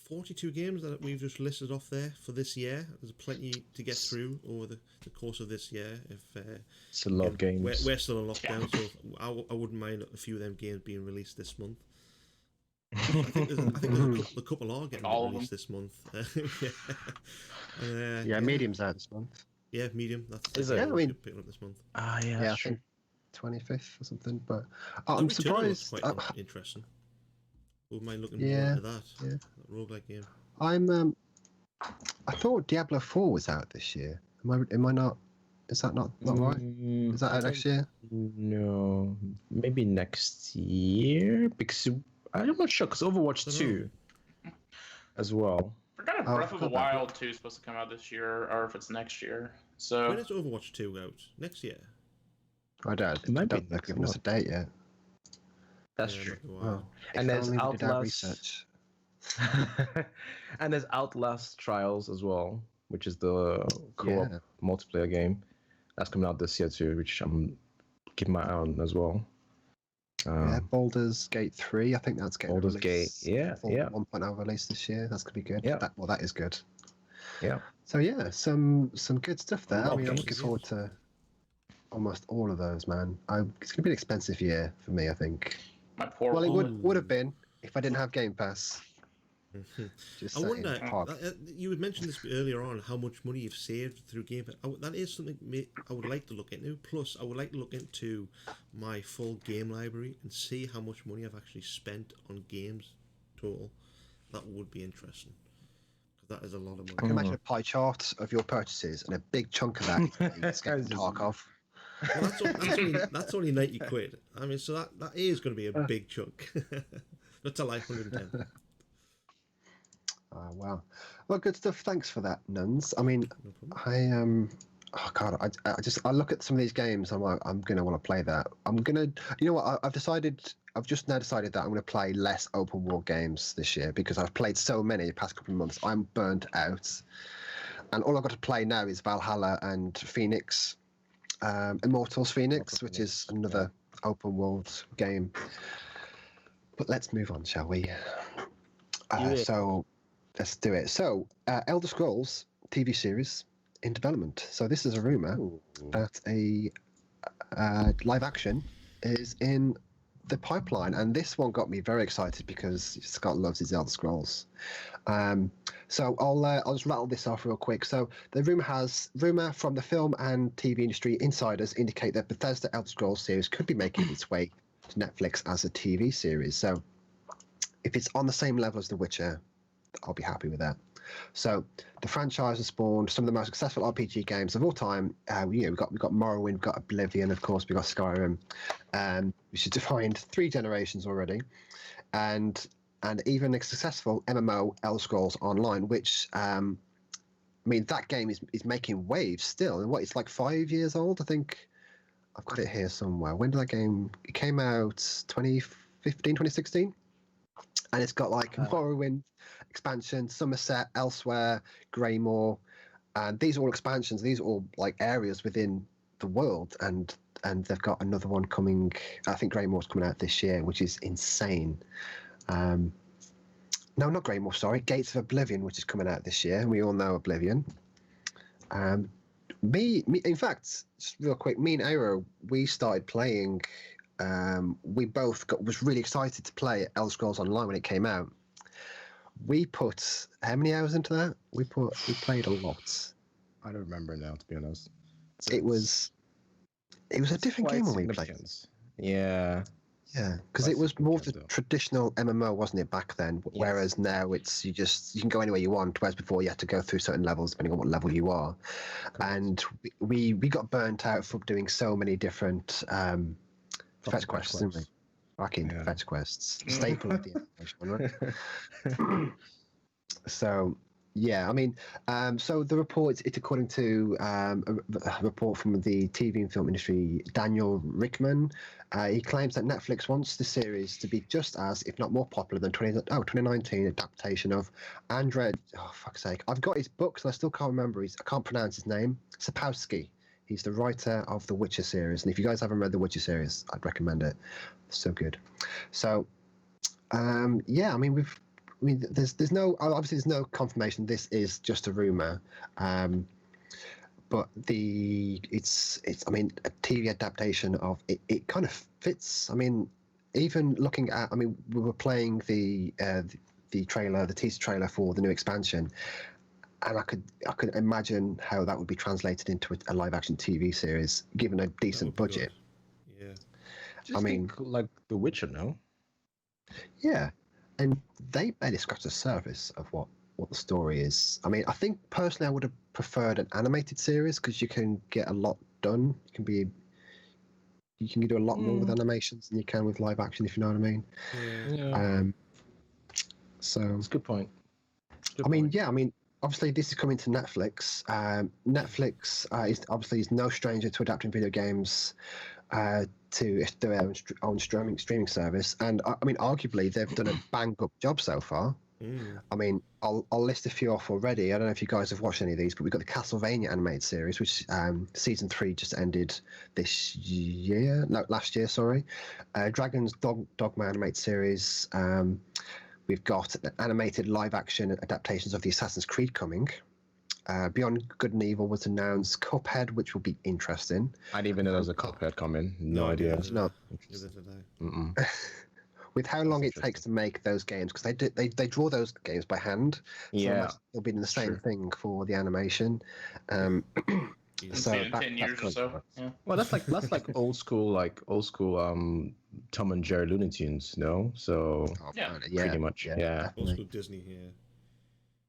42 games that we've just listed off there for this year. There's plenty to get through over the course of this year. It's a lot of games. We're still in lockdown, so I wouldn't mind a few of them games being released this month. I think there's a couple are getting released this month. Medium's out this month. Yeah, Medium. Is it? Picking up this month. I think 25th or something. But I'm surprised. Quite interesting. Wouldn't mind looking more into that. Yeah, that roguelike game. I thought Diablo 4 was out this year. Am I not? Is that not right? Is that out next year? No, maybe next year, because I'm not sure, because Overwatch 2 as well. I forgot if Breath of the Wild 2 is supposed to come out this year, or if it's next year. So when is Overwatch 2 out? Next year? I don't. It might be They've given us a date yet. That's true. Wow. And there's Outlast. And there's Outlast Trials as well, which is the co-op multiplayer game that's coming out this year too, which I'm keeping my eye on as well. Baldur's Gate 3, I think that's getting Baldur's released. Gate, 1.0 release this year. That's gonna be good. Yeah. That is good. Yeah. So some good stuff there. I'm looking forward to almost all of those, man. It's gonna be an expensive year for me, I think. It would have been if I didn't have Game Pass. I wonder. You had mentioned this earlier on, how much money you've saved through Game Pass. That is something I would like to look into. Plus, I would like to look into my full game library and see how much money I've actually spent on games total. That would be interesting, because that is a lot of money. I can imagine a pie chart of your purchases, and a big chunk of that is getting Tarkov. Well, that's only 90 quid. I mean, so that is going to be a big chunk. Not to like 110. Wow. Well, good stuff. Thanks for that, Nuns. I mean, I look at some of these games. I'm like, I'm gonna want to play that. You know what? I've just now decided that I'm gonna play less open world games this year, because I've played so many the past couple of months. I'm burnt out, and all I've got to play now is Valhalla and Phoenix. Immortals Phoenix, which is another open world game. But let's move on, shall we? Do it. So let's do it. So, Elder Scrolls TV series in development. So this is a rumor that a live action is in the pipeline, and this one got me very excited because Scott loves his Elder Scrolls. So I'll just rattle this off real quick. So the rumor from the film and TV industry insiders indicate that Bethesda Elder Scrolls series could be making its way to Netflix as a TV series. So if it's on the same level as The Witcher, I'll be happy with that. So the franchise has spawned some of the most successful RPG games of all time. We've got Morrowind, we've got Oblivion, of course, we've got Skyrim. Which has defined 3 generations already, and even a successful MMO, Elder Scrolls Online, which I mean that game is making waves still. And it's like 5 years old, I think. I've got it here somewhere. When did that game? It came out 2015, 2016, and it's got like Morrowind expansion, Somerset, Elsewhere, Greymore, and these are all expansions. These are all like areas within the world, and they've got another one coming. I think Greymore's coming out this year, which is insane. No, not Greymore. Sorry, Gates of Oblivion, which is coming out this year. We all know Oblivion. Me, in fact, just real quick, me and Aero, we started playing. We both was really excited to play Elder Scrolls Online when it came out. We put how many hours into that? We played a lot. I don't remember now, to be honest. It was a different game when we played. Yeah. Yeah, because it was more the traditional MMO, wasn't it, back then? Yes. Whereas now you can go anywhere you want. Whereas before you had to go through certain levels depending on what level you are. And we got burnt out from doing so many different fetch quests, didn't we? Fucking fetch quests, staple of the animation, right? So. Yeah, I mean, so the report, it's according to a report from the TV and film industry, Daniel Rickman. He claims that Netflix wants the series to be just as, if not more popular than 2019 adaptation of Andrzej, oh, fuck's sake. I've got his books and I still can't remember. I can't pronounce his name. Sapkowski. He's the writer of the Witcher series. And if you guys haven't read the Witcher series, I'd recommend it. It's so good. So, yeah, I mean, there's no confirmation. This is just a rumor, but it's I mean a TV adaptation of it. It kind of fits. I mean, even looking at, I mean, we were playing the trailer, the teaser trailer for the new expansion, and I could imagine how that would be translated into a live action TV series given a decent budget. Good. Yeah, I mean, like The Witcher, no? Yeah. And they barely scratch the surface of what the story is. I mean, I think personally I would have preferred an animated series because you can get a lot done. You can do a lot more with animations than you can with live action, if you know what I mean. Yeah. So that's a good point. I mean, obviously this is coming to Netflix. Netflix is no stranger to adapting video games to their own streaming service, and I mean, arguably they've done a bang up job so far. I mean, I'll list a few off already. I don't know if you guys have watched any of these, but we've got the Castlevania animated series, which season 3 just ended last year. Sorry, Dragon's Dogma animated series. We've got animated live action adaptations of the Assassin's Creed coming. Beyond Good and Evil was announced. Cuphead, which will be interesting. I didn't even know there was a Cuphead coming. No idea. No. With how long it takes to make those games, because they draw those games by hand. So they'll be doing the same thing for the animation. So 10 years or so. Yeah. Well, that's like old school Tom and Jerry Looney Tunes, no? So pretty much, yeah. Old school Disney here.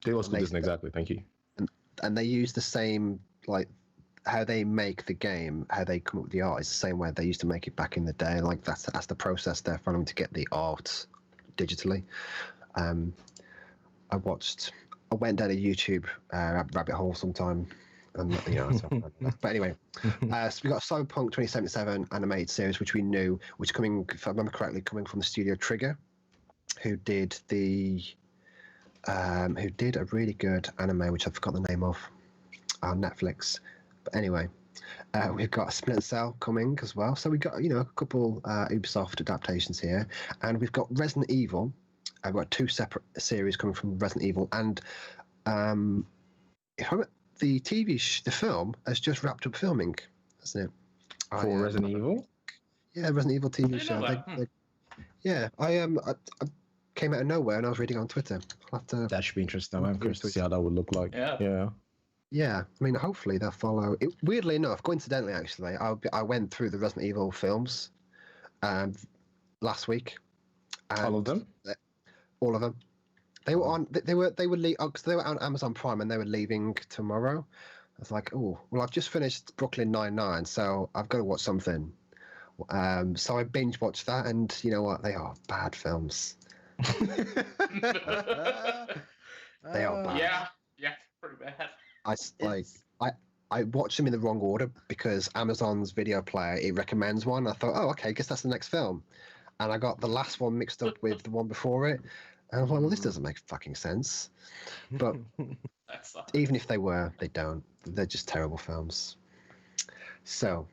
They old school Disney, exactly. Thank you. And they use the same, like, how they make the game, how they come up with the art is the same way they used to make it back in the day. Like, that's the process they're following to get the art digitally. I went down a YouTube rabbit hole sometime, and but anyway, so we got Cyberpunk 2077 animated series, which we knew, which coming, if I remember correctly, coming from the studio Trigger, who did a really good anime, which I've forgotten the name of, on Netflix. But anyway, We've got Splinter Cell coming as well. So we've got, a couple Ubisoft adaptations here. And we've got Resident Evil. I've got 2 separate series coming from Resident Evil. And the the film has just wrapped up filming, hasn't it? For Resident Evil? Yeah, Resident Evil TV show. I came out of nowhere and I was reading on Twitter. That should be interesting. I'm curious to see how that would look like. Yeah. Yeah, I mean, hopefully they'll follow. Weirdly enough, coincidentally, actually, I went through the Resident Evil films last week. All of them? All of them. They were on. They were because they were on Amazon Prime and they were leaving tomorrow. I was like, oh, well, I've just finished Brooklyn Nine-Nine, so I've got to watch something. So I binge watched that, and you know what? They are bad films. They are bad. Yeah, pretty bad. I watched them in the wrong order because Amazon's video player, it recommends one. I thought, oh, okay, I guess that's the next film. And I got the last one mixed up with the one before it. And I was like, well, this doesn't make fucking sense. But even if they were, they don't. They're just terrible films. So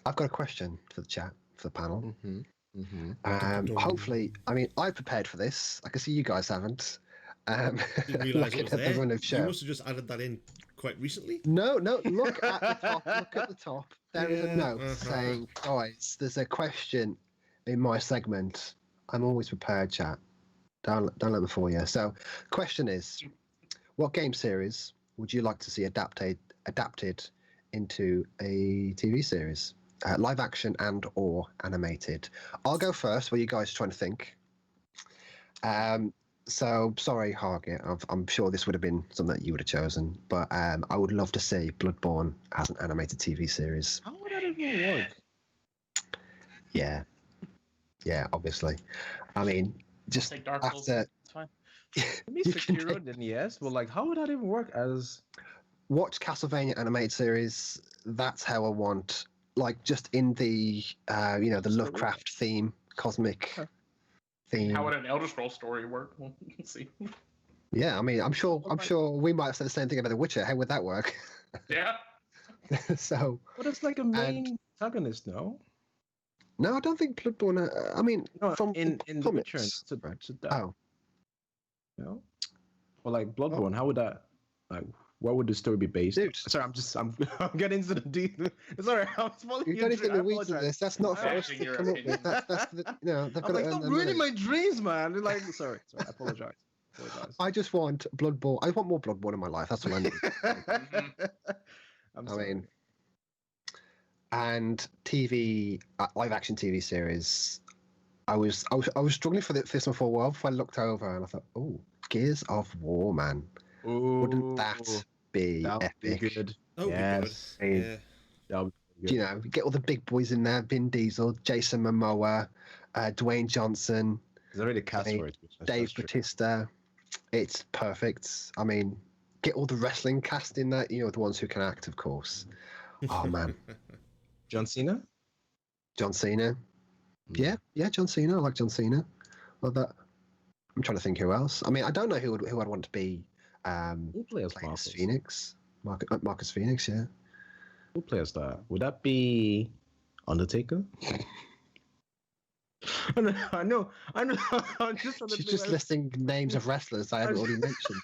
I've got a question for the chat, for the panel. Hopefully, I mean, I prepared for this. I can see you guys haven't. Didn't realise it was there. You must have just added that in quite recently. No, look at the top. Look at the top. There is a note saying, guys, there's a question in my segment. I'm always prepared, chat. Don't let me fool you. So, question is, what game series would you like to see adapted into a TV series? Live action and or animated. I'll go first while you guys are trying to think. So, sorry, Hargit. I'm sure this would have been something that you would have chosen, but I would love to see Bloodborne as an animated TV series. How would that even work? Yeah, obviously. I mean, just Take Dark Souls. after... It's fine. Maybe Sekiro, then yes, but like, how would that even work as... Watch Castlevania animated series. That's how I want, like, just in the, the Lovecraft theme, cosmic theme. How would an Elder Scrolls story work? We'll see. Yeah, I mean, I'm sure we might have said the same thing about The Witcher. How would that work? Yeah. So. But it's like a main antagonist, no? No, I don't think Bloodborne. I mean, no, from in The Witcher, oh, no. Well, like Bloodborne, how would that? Like, what would the story be based? Dude. Sorry, I'm getting into the deep. Sorry, I'm following you. Don't even the weeds of this. That's not for us to come up with. That's they've got stop ruining my dreams, man. Like, sorry, I apologize. I just want Bloodborne. I want more Bloodborne in my life. That's what I need. I mean, and TV, live action TV series. I was struggling for this one for a while before I looked over and I thought, oh, Gears of War, man. Ooh, wouldn't that be epic? Be good. Oh, yes. yeah. You know, get all the big boys in there: Vin Diesel, Jason Momoa, Dwayne Johnson. There's already cast for it. Dave Bautista. It's perfect. I mean, get all the wrestling cast in there. You know, the ones who can act, of course. Oh man, John Cena. John Cena. Yeah, John Cena. I like John Cena. Well, that. I'm trying to think who else. I mean, I don't know who I'd want to be. Who plays Marcus Phoenix? Marcus Phoenix, yeah. Who plays that? Would that be Undertaker? I know. I'm just listing names of wrestlers I haven't already mentioned.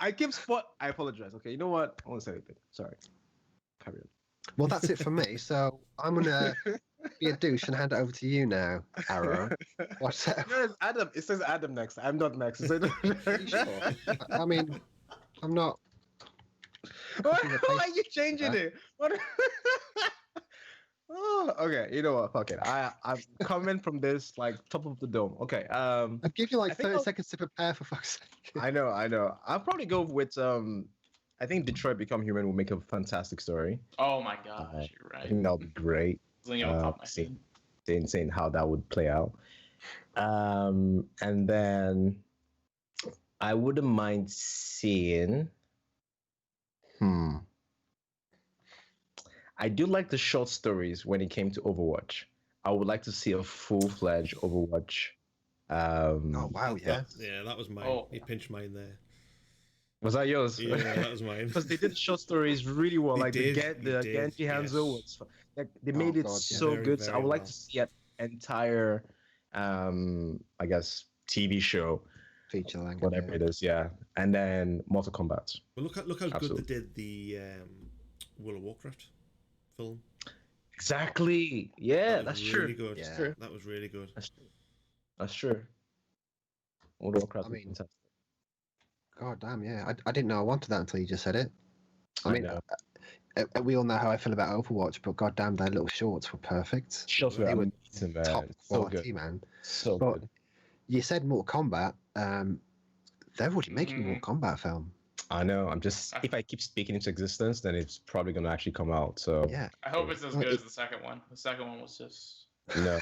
I apologize. Okay, you know what? I won't say anything. Sorry. Carry on. Well, that's it for me. So I'm gonna be a douche and hand it over to you now, Arrow. What's that? No, it's Adam. It says Adam next. I'm not next. Sure? I mean, I'm not. Why are you changing it? What? Oh, okay. You know what? Fuck it. I'm coming from this like top of the dome. Okay. I'll give you like 30 seconds to prepare, for fuck's sake. I know. I'll probably go with I think Detroit Become Human will make a fantastic story. Oh my gosh, you're right. I think that'll be great. Seeing how that would play out. And then I wouldn't mind seeing. I do like the short stories when it came to Overwatch. I would like to see a full-fledged Overwatch. Oh wow, yeah. Yeah, that was mine. He pinched mine there. Was that yours? Yeah, that was mine. Because they did short stories really well. They Like did, the they Genji did, Hanzo yes. was like they made it God, yeah. so Very, good. So I very would like well. to see an entire I guess TV show, Feature length. whatever Yeah. it is, yeah. And then Mortal Kombat. But look how Absolutely. good they did the World of Warcraft film. Exactly. Yeah, That that's was true. really good. Yeah. True. That was really good. That's true. That's true. World of Warcraft I was mean, fantastic. God damn, yeah. I didn't know I wanted that until you just said it. I mean, know. we all know how I feel about Overwatch, but god damn, their little shorts were perfect. Shows were They were amazing, man. top So quality, good. man. So But good. you said Mortal Kombat. They're already making a Mhm. Mortal Kombat film. I know. I'm just if I keep speaking into existence, then it's probably gonna actually come out. So Yeah. I hope it's as Well, good as the second one. The second one was just. no,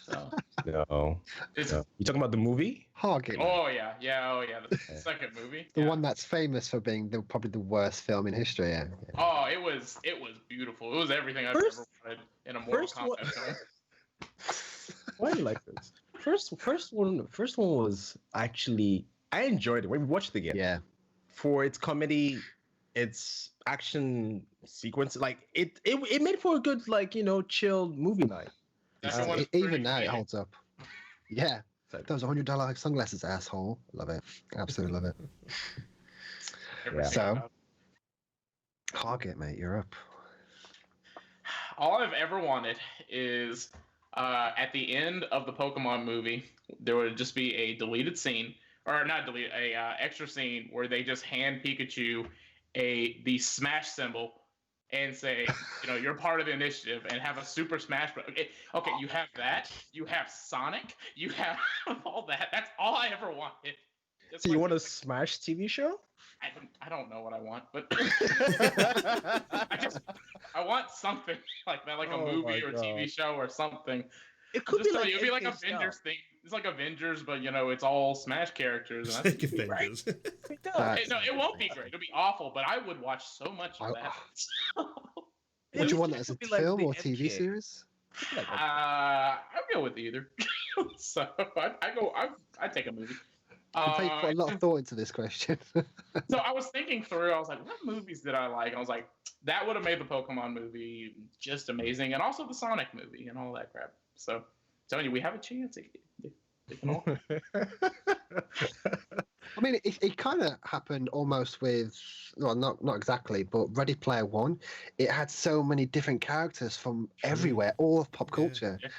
So. no, It's, no. You talking about the movie? Hargit, man. Oh yeah, The second movie. The yeah. one that's famous for being probably the worst film in history. Yeah. Oh, it was beautiful. It was everything I've First- ever wanted in a Mortal first one- Kombat film. Why do you like this? First one was actually I enjoyed it when we watched it again. Yeah. For its comedy, its action sequence, like it made for a good chilled movie night. Second one is Even pretty now, it good. holds up. Yeah. So, Those $100 sunglasses, asshole. Love it. Absolutely love it. Every Yeah. single So- time. Hargit, mate, you're up. All I've ever wanted is at the end of the Pokemon movie, there would just be a deleted scene, or not deleted, a extra scene where they just hand Pikachu the Smash symbol and say, you're part of the initiative, and have a Super Smash Bros. Okay, you have that, you have Sonic, you have all that. That's all I ever wanted. Just so you like- want a Smash TV show? I don't know what I want, but I want something like that, like a Oh movie my or a TV God. show or something. It could Just be tell like you, it'd be like NK Avengers style. thing. It's like Avengers, but it's all Smash characters. And that's Like gonna be great. Avengers. It does. That- No, it won't be great. It'll be awful, but I would watch so much of that. Would you want that as a Could be like film the or TV MK. series? Could be like that. I'd go with either. So I'd take a movie. I think you put a lot of thought into this question. So I was thinking through. I was like, what movies did I like? And I was like, that would have made the Pokemon movie just amazing, and also the Sonic movie and all that crap. So, telling you, we have a chance. It can all. I mean, it kind of happened almost with, well, not exactly, but Ready Player One. It had so many different characters from everywhere, all of pop Yeah. culture, Yeah.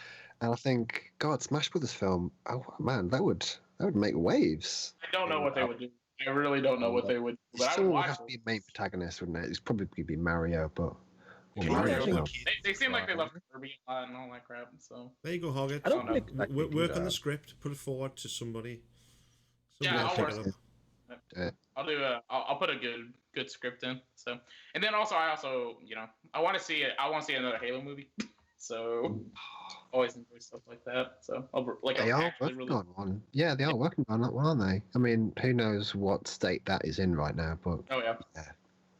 and I think, God, Smash Brothers film. Oh man, that would make waves. I don't know what they would do. I really don't know what they would do, but I would Someone would watch have to it. be a main protagonist, wouldn't it? It's probably be Mario, but or Can you Mario. imagine no. kids They seem like they love flying? Kirby a lot and all that crap. So There you go, Hoggett. I don't know. think I could do Work on the that. script. Put it forward to somebody. Yeah, will I'll pick work it up. I'll do I'll put a good script in. So, and then also I want to see another Halo movie. So always enjoy stuff like that. So They are working on one. Yeah, they are working on that one, aren't they? I mean, who knows what state that is in right now? But Oh yeah.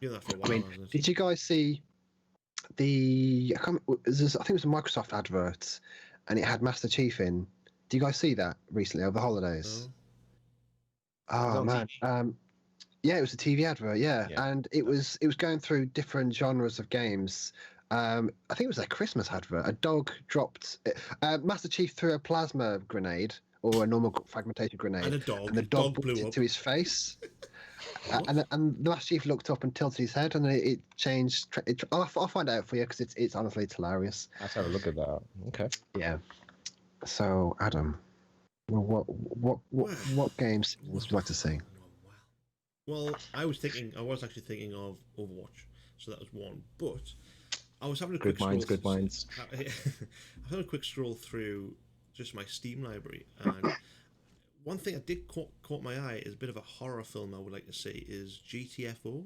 Been that for a I while, mean, hasn't it? did you guys see the? I think it was a Microsoft advert, and it had Master Chief in. Did you guys see that recently over the holidays? No? Oh on man, TV? yeah, it was a TV advert, yeah, Yeah. and it was going through different genres of games. I think it was a Christmas advert. A dog dropped. Master Chief threw a plasma grenade or a normal fragmentation grenade, And a dog. and the dog blew blew up. into his face. And the Master Chief looked up and tilted his head, and it changed. I'll find out for you because it's honestly hilarious. Let's have a look at that. Okay. Yeah. So Adam, well, what games would you like to see? Well, I was actually thinking of Overwatch, so that was one. But I was having a quick Good minds, scroll. good minds. I was having a quick stroll through just my Steam library, and one thing that did caught my eye is a bit of a horror film I would like to see is GTFO.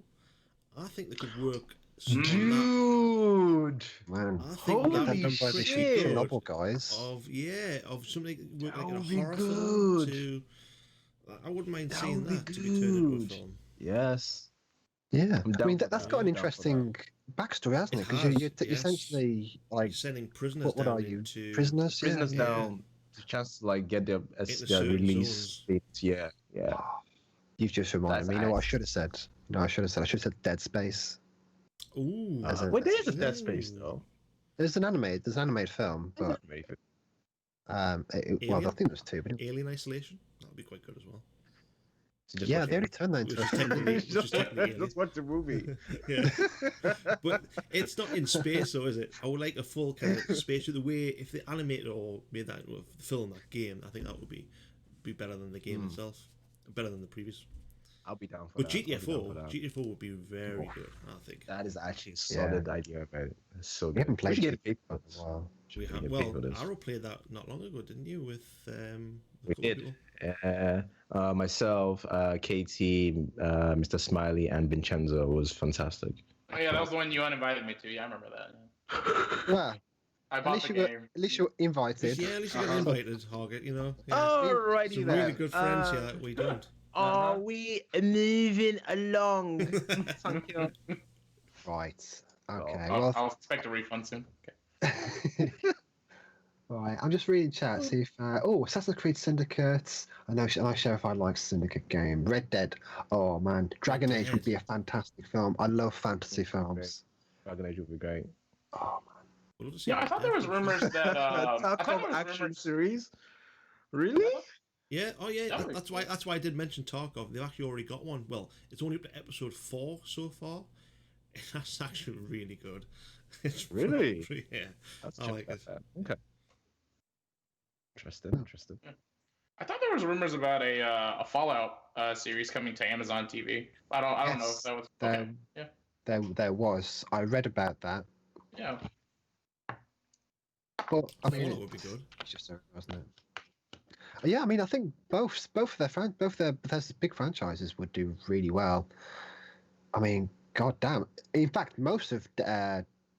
I think they could work. on that. Dude. Man, I think Holy that done would by the be shit. good novel guys. of something work That like a would be horror film good. to. I wouldn't mind That seeing would be that to be turned into a good. film. Yes. Yeah, I'm I down mean for that's that. got an I'm down for interesting backstory, hasn't it? It Because has, you're yes. essentially like Sending prisoners what down are you? into Prisoners, Prisoners Yeah. down. The chance to like get their Into their certain release zones. date. Yeah. Yeah. You've just reminded That's me. You know what I actually- should have said? No, I should have said Dead Space. Ooh. Wait, there is a Dead Space though. There's an animated film, but well, I Alien? think there's two. But Alien Isolation. That would be quite good as well. yeah, they only turned that into Which a is technically, which is technically Alien. Just watch the movie. Yeah. But it's not in space, though, is it? I would like a full kind of space. The way if they animated or made that film, that game, I think that would be better than the game itself, better than the previous. I'll be down for But that. GTA 4 would be very good, I think. That is actually a solid idea, man. It's so We good. haven't played should get GTA paid for for a this. while. We Should have, get well, paid for this. Arrow played that not long ago, didn't you? With We did. Myself, Katie, Mr. Smiley, and Vincenzo was fantastic. Oh yeah, that was the one you uninvited me to. Yeah, I remember that. Well, I at bought least the you got, game. at least you're invited. Yeah, at least you got invited, Hargett, you know. Yeah. Alrighty Some then. really good friends here that we don't. Are we moving along? Thank you. Right. Okay. I'll expect a refund soon. Okay. Right. I'm just reading chat. See if Assassin's Creed Syndicate. I know Sheriff. I like Syndicate game. Red Dead. Oh man, Dragon Age would be a fantastic film. I love fantasy films. Dragon Age would be great. Oh We'll just see Yeah, I what thought there was happens. rumors that. I thought there was action rumors. series. Really? Yeah, oh yeah, That would be that's why I did mention Tarkov. They've actually already got one. Well, it's only up to episode 4 so far. And that's actually really good. It's Really? yeah. Let's I check like that it. out. Okay. Interesting. I thought there was rumors about a Fallout series coming to Amazon TV. I don't know if that was okay. Yeah. there was. I read about that. Yeah. But I mean, Fallout would be good. it's just so, wasn't it? Yeah, I mean, I think both their Bethesda's big franchises would do really well. I mean, goddamn. In fact, most of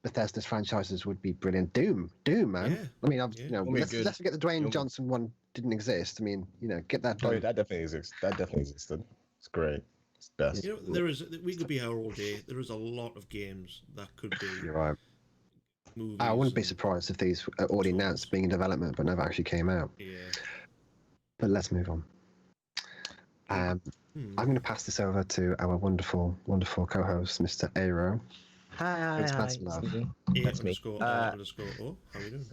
Bethesda's franchises would be brilliant. Doom, man. Yeah. I mean, Yeah. let's forget the Dwayne Doom. Johnson one didn't exist. I mean, get that Oh, done. yeah, that definitely exists. That definitely existed. It's great. It's best. You know, we could be here all day. There is a lot of games that could be You're right. movies. I wouldn't be and- surprised if these are already announced being in development but never actually came out. Yeah. But let's move on. I'm going to pass this over to our wonderful, wonderful co-host, Mr. Aero. Hi. That's love. That's me. Underscore, underscore, oh, how are you doing?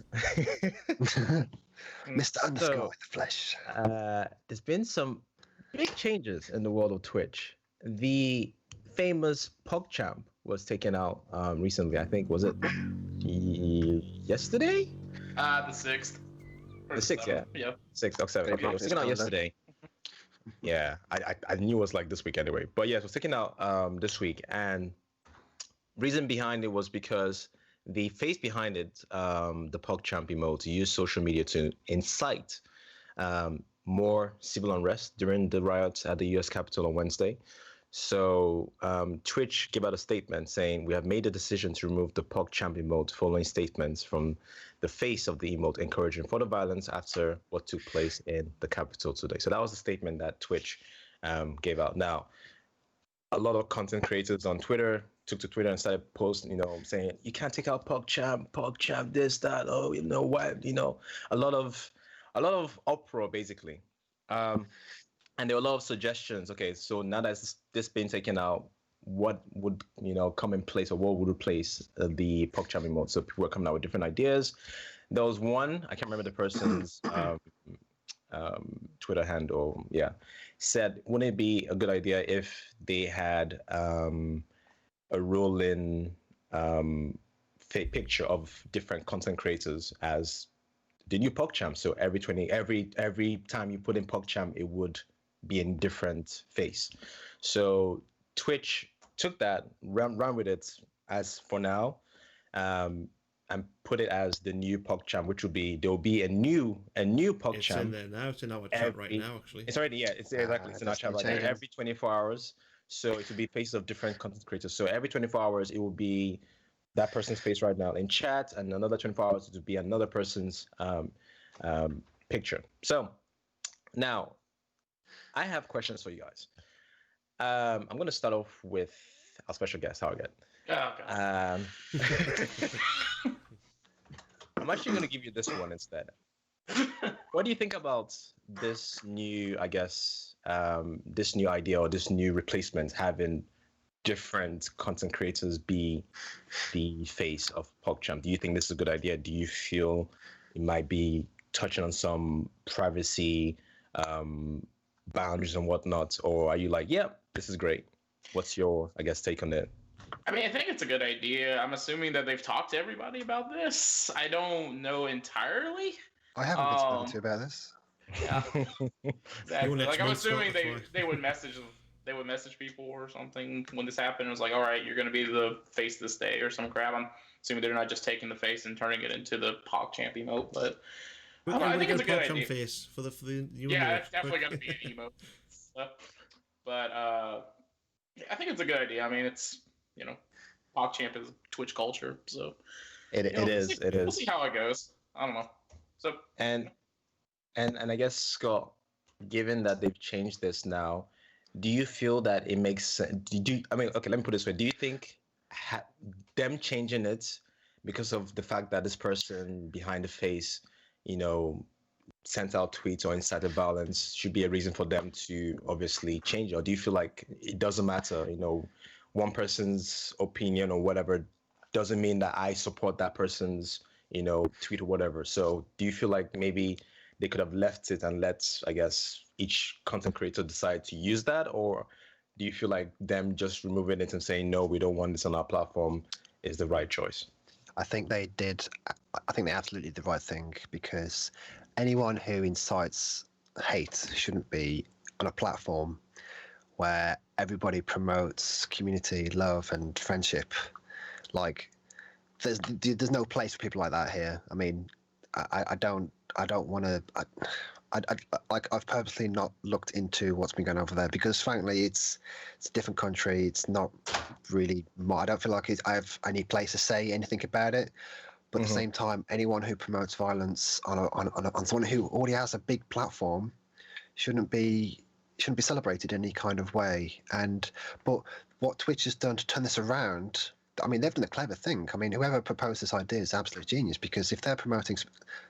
Mr. Underscore in the flesh. There's been some big changes in the world of Twitch. The famous PogChamp was taken out recently. I think was it yesterday? The 6th. Or The 6th, yeah. Yeah. 6th or 7th. Okay, it was taken out yesterday. Yeah, I knew it was like this week anyway. But yeah, it was taken out this week, and reason behind it was because the face behind it, the PogChamp emote, used social media to incite more civil unrest during the riots at the U.S. Capitol on Wednesday. So Twitch gave out a statement saying, "We have made the decision to remove the PogChamp emote following statements from the face of the emote encouraging further violence after what took place in the Capitol today." So that was the statement that Twitch gave out. Now, a lot of content creators on Twitter took to Twitter and started posting, saying, "You can't take out PogChamp, this, that, oh, what, a lot of uproar basically. And there were a lot of suggestions. Okay, so now that this being taken out, what would come in place, or what would replace the PogChamp emote? So people were coming out with different ideas. There was one, I can't remember the person's Twitter handle. Yeah, said, wouldn't it be a good idea if they had a rolling picture of different content creators as the new PogChamp? So every time you put in PogChamp, it would be in different face. So Twitch took that, ran with it as for now, and put it as the new PogChamp, which will be, there will be a new PogChamp. It's in there now. It's in our chat right now, actually. It's already, yeah, it's exactly, it's in our chat right now. Every 24 hours. So it will be faces of different content creators. So every 24 hours, it will be that person's face right now in chat, and another 24 hours, it will be another person's picture. So now, I have questions for you guys. I'm going to start off with our special guest, Hargett. Yeah, okay. I'm actually going to give you this one instead. What do you think about this new, I guess, this new idea or this new replacement, having different content creators be the face of PogChamp? Do you think this is a good idea? Do you feel it might be touching on some privacy boundaries and whatnot, or are you like, yeah, this is great? What's your, I guess, take on it? I mean, I think it's a good idea. I'm assuming that they've talked to everybody about this. I don't know entirely. I haven't been spoken to about this. Yeah, exactly. next Like I'm month, assuming Scott, that's they would message people or something when this happened. It was like, all right, you're going to be the face this day or some crap. I'm assuming they're not just taking the face and turning it into the PogChamp emote, but I think it's a good idea. Face for the yeah, it's definitely got to be an emote. But I think it's a good idea. I mean, it's PogChamp is Twitch culture, so it is. We'll see how it goes. I don't know. So and I guess, Scott, given that they've changed this now, do you feel that it makes sense? I mean, okay, let me put it this way. Do you think them changing it because of the fact that this person behind the face, sent out tweets or incited violence should be a reason for them to obviously change? Or do you feel like it doesn't matter, one person's opinion or whatever doesn't mean that I support that person's, tweet or whatever? So do you feel like maybe they could have left it and let, I guess, each content creator decide to use that? Or do you feel like them just removing it and saying, no, we don't want this on our platform is the right choice? I think they did. I think they absolutely did the right thing, because anyone who incites hate shouldn't be on a platform where everybody promotes community, love, and friendship. Like, there's no place for people like that here. I mean, I don't want to. I've purposely not looked into what's been going on over there, because frankly, it's a different country. It's not really. I don't feel like I have any place to say anything about it. But at the same time, anyone who promotes violence on someone who already has a big platform shouldn't be celebrated in any kind of way. But what Twitch has done to turn this around, I mean, they've done a clever thing. I mean, whoever proposed this idea is absolute genius, because if they're promoting,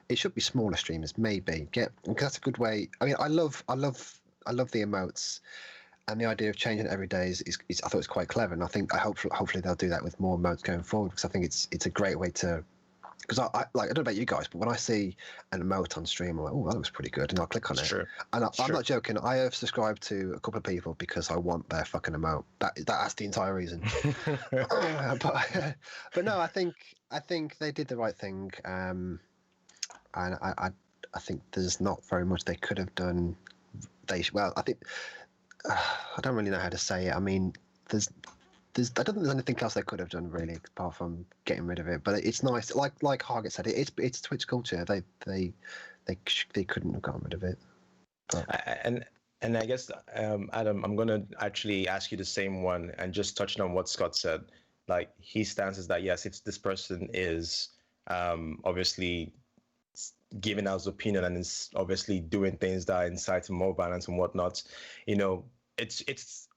it should be smaller streamers, maybe because that's a good way. I mean, I love the emotes, and the idea of changing it every day is I thought it was quite clever, and hopefully they'll do that with more emotes going forward, because I think it's a great way to. Because I don't know about you guys, but when I see an emote on stream, I'm like, oh, that looks pretty good, and I'll click on it. Sure. And I'm not joking. I have subscribed to a couple of people because I want their fucking emote. That's the entire reason. but no, I think they did the right thing, and I think there's not very much they could have done. I think I don't really know how to say it. I mean, I don't think there's anything else they could have done really, apart from getting rid of it. But it's nice, like Hargett said, it's Twitch culture. They couldn't have gotten rid of it. And I guess, Adam, I'm gonna actually ask you the same one, and just touching on what Scott said. Like, his stance is that yes, if this person is obviously giving out his opinion and is obviously doing things that are inciting more violence and whatnot, it's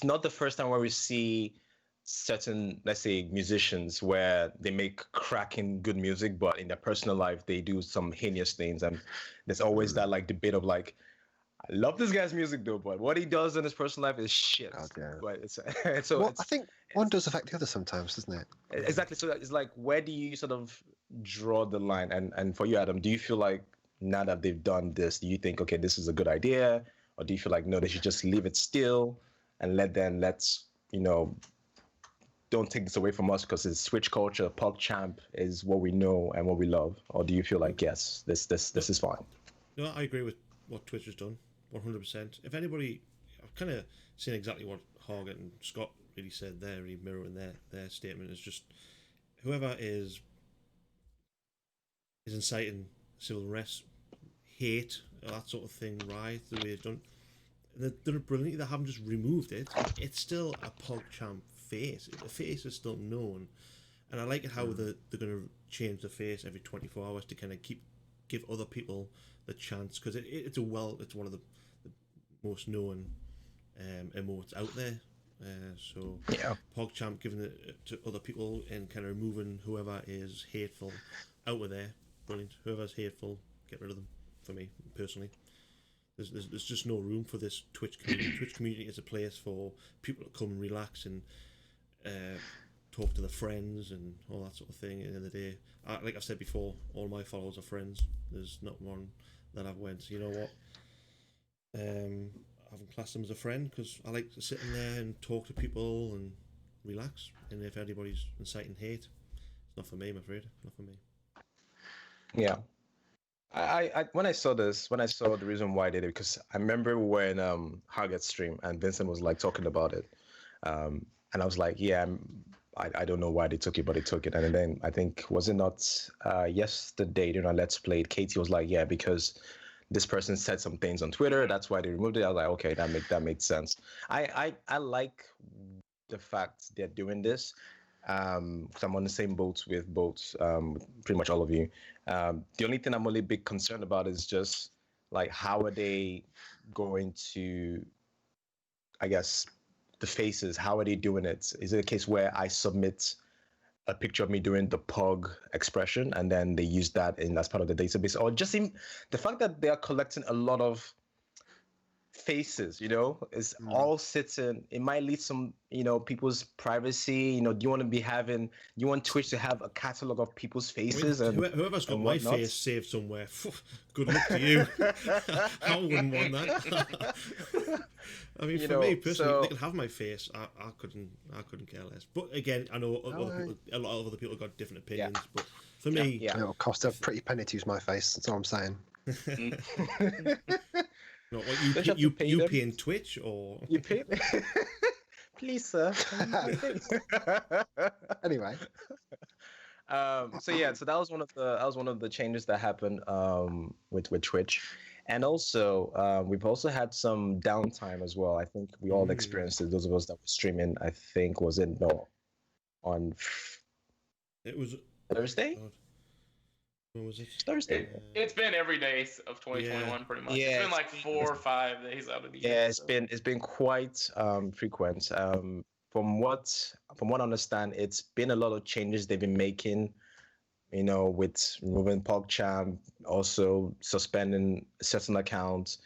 not the first time where we see certain, let's say, musicians where they make cracking good music, but in their personal life they do some heinous things, and there's always that like debate of like, I love this guy's music though, but what he does in his personal life is shit. God, yeah. But I think one does affect the other sometimes, doesn't it? Exactly. So it's like, where do you sort of draw the line? And for you, Adam, do you feel like now that they've done this, do you think, okay, this is a good idea, or do you feel like no, they should just leave it still and let's don't take this away from us because it's Switch culture, PogChamp is what we know and what we love? Or do you feel like, yes, this is fine? No, I agree with what Twitch has done, 100%. If anybody, I've kind of seen exactly what Hargett and Scott really said there, really mirroring their statement, is just whoever is inciting civil unrest, hate, that sort of thing, right, the way it's done, they're brilliant. They haven't just removed it. It's still a PogChamp face. The face is still known, and I like it how they're going to change the face every 24 hours to kind of give other people the chance, because it's one of the most known emotes out there. So yeah, PogChamp giving it to other people and kind of removing whoever is hateful out of there. Brilliant. Whoever's hateful, get rid of them. For me personally, There's just no room for this Twitch community. Twitch community is a place for people to come and relax and talk to their friends and all that sort of thing. At the end of the day, like I've said before, all my followers are friends. There's not one that I've went, you know what, I haven't classed them as a friend, because I like to sit in there and talk to people and relax. And if anybody's inciting hate, it's not for me, I'm afraid. Not for me. Yeah. I when I saw the reason why they did it, because I remember when Harget stream and Vincent was like talking about it, and I was like, yeah, I don't know why they took it, but they took it. And then I think, was it not yesterday during our Let's Play, Katie was like, yeah, because this person said some things on Twitter, that's why they removed it. I was like, okay, that makes sense. I like the fact they're doing this. Because I'm on the same boat with both, pretty much all of you. The only thing I'm only big concerned about is just like, how are they going to, I guess, the faces, how are they doing it? Is it a case where I submit a picture of me doing the pug expression and then they use that in as part of the database? Or just even the fact that they are collecting a lot of faces, is all sitting, it might lead some, people's privacy. Do you want Twitch to have a catalog of people's faces? I mean, whoever's got my face saved somewhere, good luck to you. I wouldn't want that. I mean, for me personally, they can have my face. I couldn't care less. But again, I know a lot of other people got different opinions. But for me, it'll cost a pretty penny to use my face. That's all I'm saying. No, what, you pay in Twitch, or you pay? Please, sir. Anyway, so that was one of the changes that happened with Twitch, and also we've also had some downtime as well. I think we all experienced it. Those of us that were streaming, I think, on it was Thursday. When was it? Thursday. It's been every day of 2021, pretty much. It's been like 4 or 5 days out of the year. Yeah, it's been quite frequent. From what I understand, it's been a lot of changes they've been making. With removing PogChamp, also suspending certain accounts.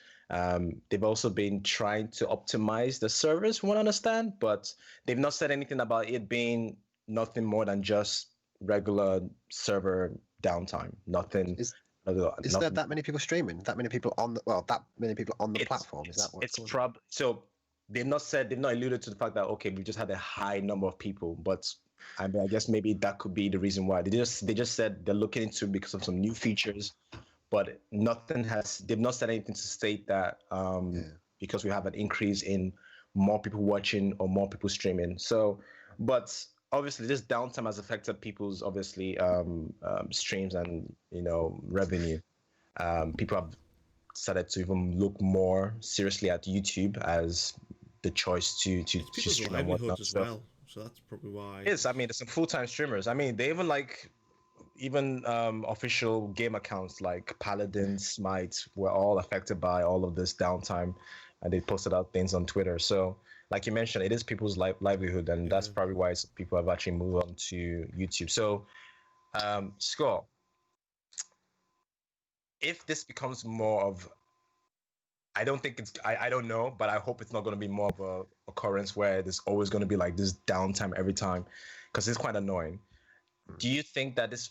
They've also been trying to optimize the servers, from what I understand, but they've not said anything about it being nothing more than just regular server downtime. Nothing. Is there that many people streaming? That many people on the platform? Is that what it's so they've not alluded to the fact that, okay, we just had a high number of people, but I guess maybe that could be the reason why. They just said they're looking into it because of some new features, but they've not said anything to state that because we have an increase in more people watching or more people streaming. So, but obviously this downtime has affected people's streams and revenue. People have started to even look more seriously at YouTube as the choice to stream and whatnot as well. So that's probably why. Yes, I mean, there's some full-time streamers. I mean, they even official game accounts like Paladin, Smite were all affected by all of this downtime, and they posted out things on Twitter. So, like you mentioned, it is people's livelihood, and that's probably why some people have actually moved on to YouTube. So, Scott, if this becomes more of, I don't think I don't know, but I hope it's not going to be more of a occurrence where there's always going to be like this downtime every time, because it's quite annoying. Do you think that this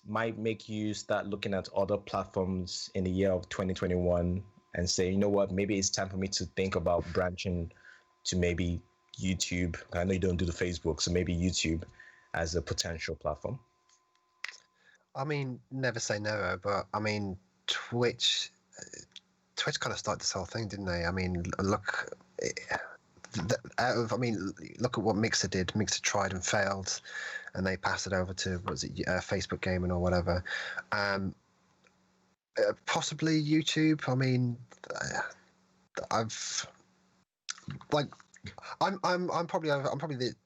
might make you start looking at other platforms in the year of 2021 and say, you know what, maybe it's time for me to think about branching to maybe YouTube? I know you don't do the Facebook, so maybe YouTube as a potential platform. I mean, never say never, but I mean, Twitch kind of started this whole thing, didn't they? I mean, look at what Mixer did. Mixer tried and failed, and they passed it over to Facebook Gaming or whatever. Possibly YouTube. I mean, I'm probably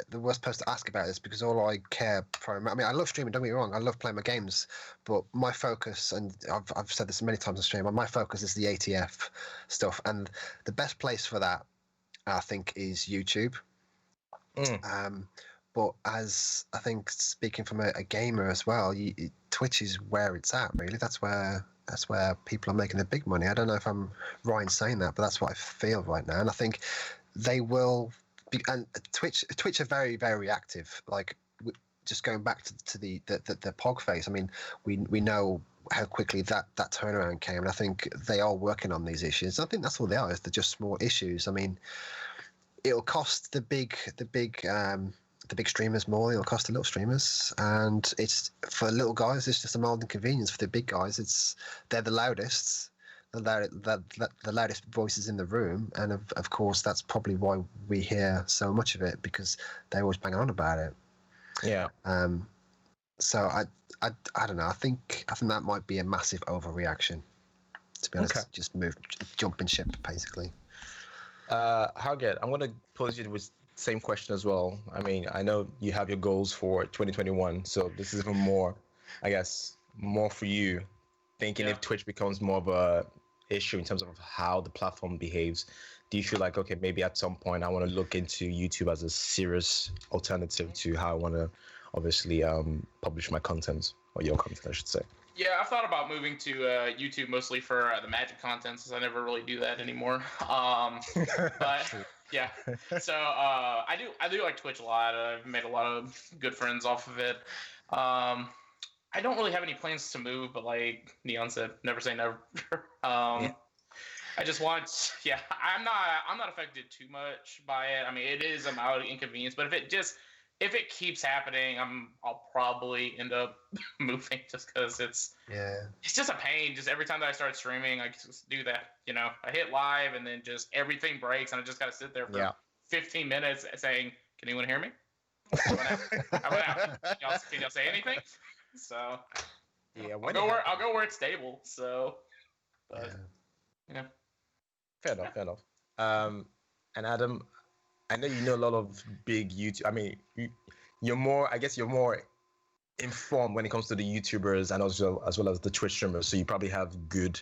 the worst person to ask about this, because all I care from, I mean, I love streaming, don't get me wrong, I love playing my games, but my focus, and I've said this many times on stream, my focus is the ATF stuff, and the best place for that, I think, is YouTube. But as I think, speaking from a gamer as well, Twitch is where it's at, really. That's where That's where people are making the big money. I don't know if I'm right in saying that, but that's what I feel right now. And I think they will be, and Twitch are very, very active. Like, just going back to the POG phase, I mean, we know how quickly that turnaround came, and I think they are working on these issues. I think that's all they are. They're just small issues. I mean, it'll cost the big streamers more. It'll cost the little streamers, and it's for little guys. It's just a mild inconvenience. For the big guys, they're the loudest. The loudest voices in the room, and of course that's probably why we hear so much of it, because they always bang on about it. Yeah. So I don't know. I think that might be a massive overreaction. To be honest, just jumping ship basically. Harget, I'm gonna pose you with same question as well. I mean, I know you have your goals for 2021, so this is even more, I guess, more for you. Thinking if Twitch becomes more of a issue in terms of how the platform behaves, do you feel like, okay, maybe at some point I want to look into YouTube as a serious alternative to how I want to obviously publish my content, or your content, I should say? Yeah, I've thought about moving to YouTube mostly for the magic content, since I never really do that anymore. But yeah, so I do like Twitch a lot. I've made a lot of good friends off of it. I don't really have any plans to move, but like Neon said, never say never. I just want, I'm not affected too much by it. I mean, it is a mild inconvenience, but if it keeps happening, I'll probably end up moving, just because it's just a pain. Just every time that I start streaming, I just do that. I hit live, and then just everything breaks, and I just gotta sit there for 15 minutes saying, "Can anyone hear me? I went out. Can y'all say anything?" So I'll go where it's stable. So, but fair enough. And Adam, I know you know a lot of big YouTube. I mean, you're more informed when it comes to the YouTubers, and also as well as the Twitch streamers. So you probably have good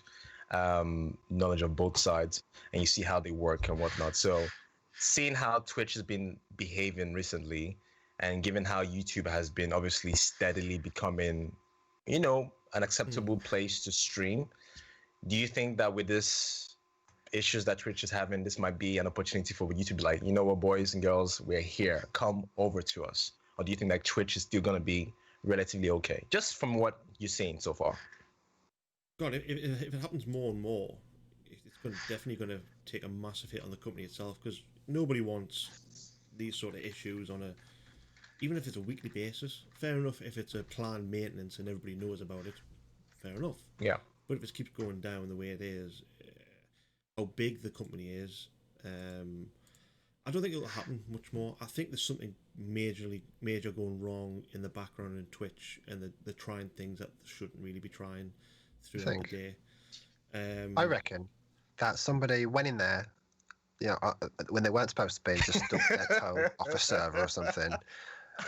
knowledge of both sides, and you see how they work and whatnot. So seeing how Twitch has been behaving recently, and given how YouTube has been obviously steadily becoming, an acceptable place to stream, do you think that with this issues that Twitch is having, this might be an opportunity for YouTube to be like, you know what, boys and girls, we're here, come over to us? Or do you think that Twitch is still going to be relatively okay, just from what you're seeing so far? God, if it happens more and more, it's definitely going to take a massive hit on the company itself, because nobody wants these sort of issues even if it's a weekly basis. Fair enough if it's a planned maintenance and everybody knows about it, fair enough. Yeah. But if it keeps going down the way it is, how big the company is, I don't think it'll happen much more. I think there's something major going wrong in the background in Twitch, and they're trying things that they shouldn't really be trying throughout the day. I reckon that somebody went in there, when they weren't supposed to be, just stuck their toe off a server or something,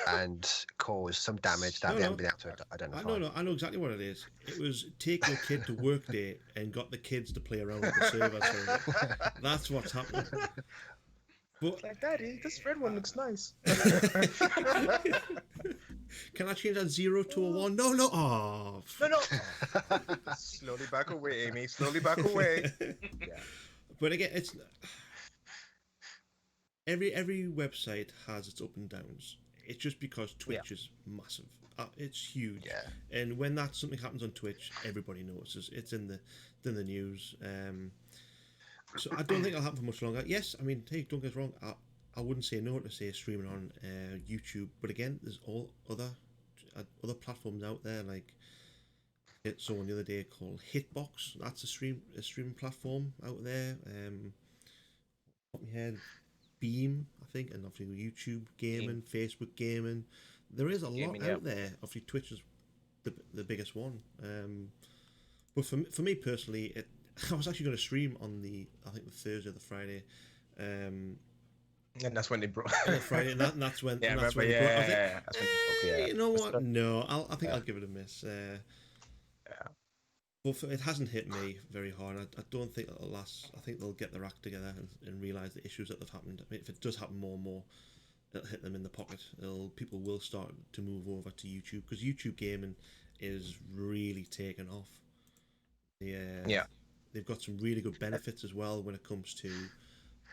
and caused some damage that they haven't been able to identify. I know exactly what it is. It was take your kid to work day and got the kids to play around with the server. So that's what's happening. But like, Daddy, this red one looks nice. Can I change that 0 to a 1? No. Oh. No. Slowly back away, Amy. Slowly back away. But again, it's every website has its up and downs. It's just because Twitch is massive. It's huge. Yeah. And when something happens on Twitch, everybody notices. It's in the news. So I don't think it'll happen for much longer. Yes, I mean, hey, don't get us wrong. I wouldn't say no to streaming on YouTube, but again, there's all other platforms out there. Like, I saw one the other day called Hitbox. That's a streaming platform out there. Top of my head, Beam, I think, and obviously YouTube gaming, Facebook gaming. There is a lot out there. Obviously, Twitch is the biggest one. But for me personally, I was actually going to stream on the Thursday or the Friday. And that's when they broke. Friday, and that's when. Yeah, that's when they broke. I think, yeah. You know what? No, I think I'll give it a miss. But it hasn't hit me very hard. I don't think it'll last. I think they'll get their act together and realise the issues that have happened. I mean, if it does happen more and more, it'll hit them in the pocket. People will start to move over to YouTube, because YouTube gaming is really taken off. Yeah. They've got some really good benefits as well when it comes to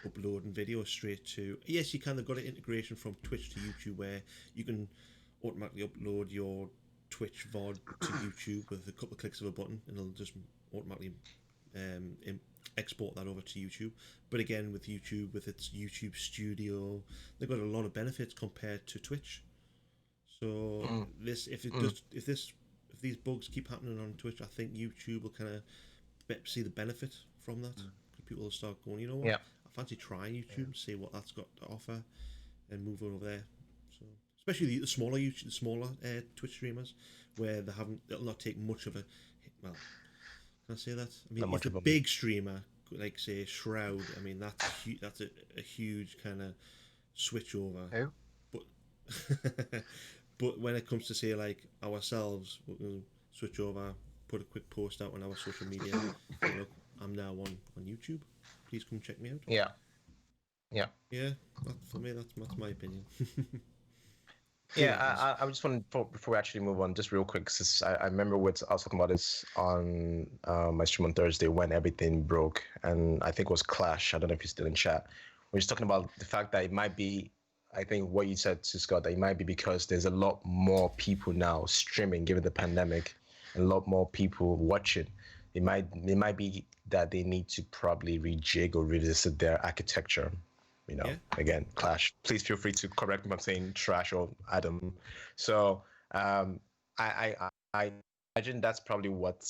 uploading video straight to. Yes, you can. They've got an integration from Twitch to YouTube where you can automatically upload your Twitch VOD to YouTube with a couple of clicks of a button, and it'll just automatically export that over to YouTube. But again, with YouTube, with its YouTube Studio, they've got a lot of benefits compared to Twitch. So if these bugs keep happening on Twitch, I think YouTube will kind of see the benefit from that. People will start going, you know what? I fancy trying YouTube, see what that's got to offer, and move over there. So especially the smaller Twitch streamers, where they'll not take much of a. Well, can I say that? I mean, if a big streamer like say Shroud, I mean that's a huge kind of switch over. Who? But but when it comes to say like ourselves, we'll switch over, put a quick post out on our social media. Look, I'm now on YouTube. Please come check me out. Yeah. For me, that's my opinion. Yeah, I just want to, before we actually move on, just real quick, because I remember I was talking about this on my stream on Thursday when everything broke, and I think it was Clash. I don't know if you're still in chat. We're just talking about the fact that it might be, I think what you said to Scott, that it might be because there's a lot more people now streaming given the pandemic, and a lot more people watching. It might be that they need to probably rejig or revisit their architecture. You know, Again, Clash. Please feel free to correct me if I'm saying trash or Adam. So I imagine that's probably what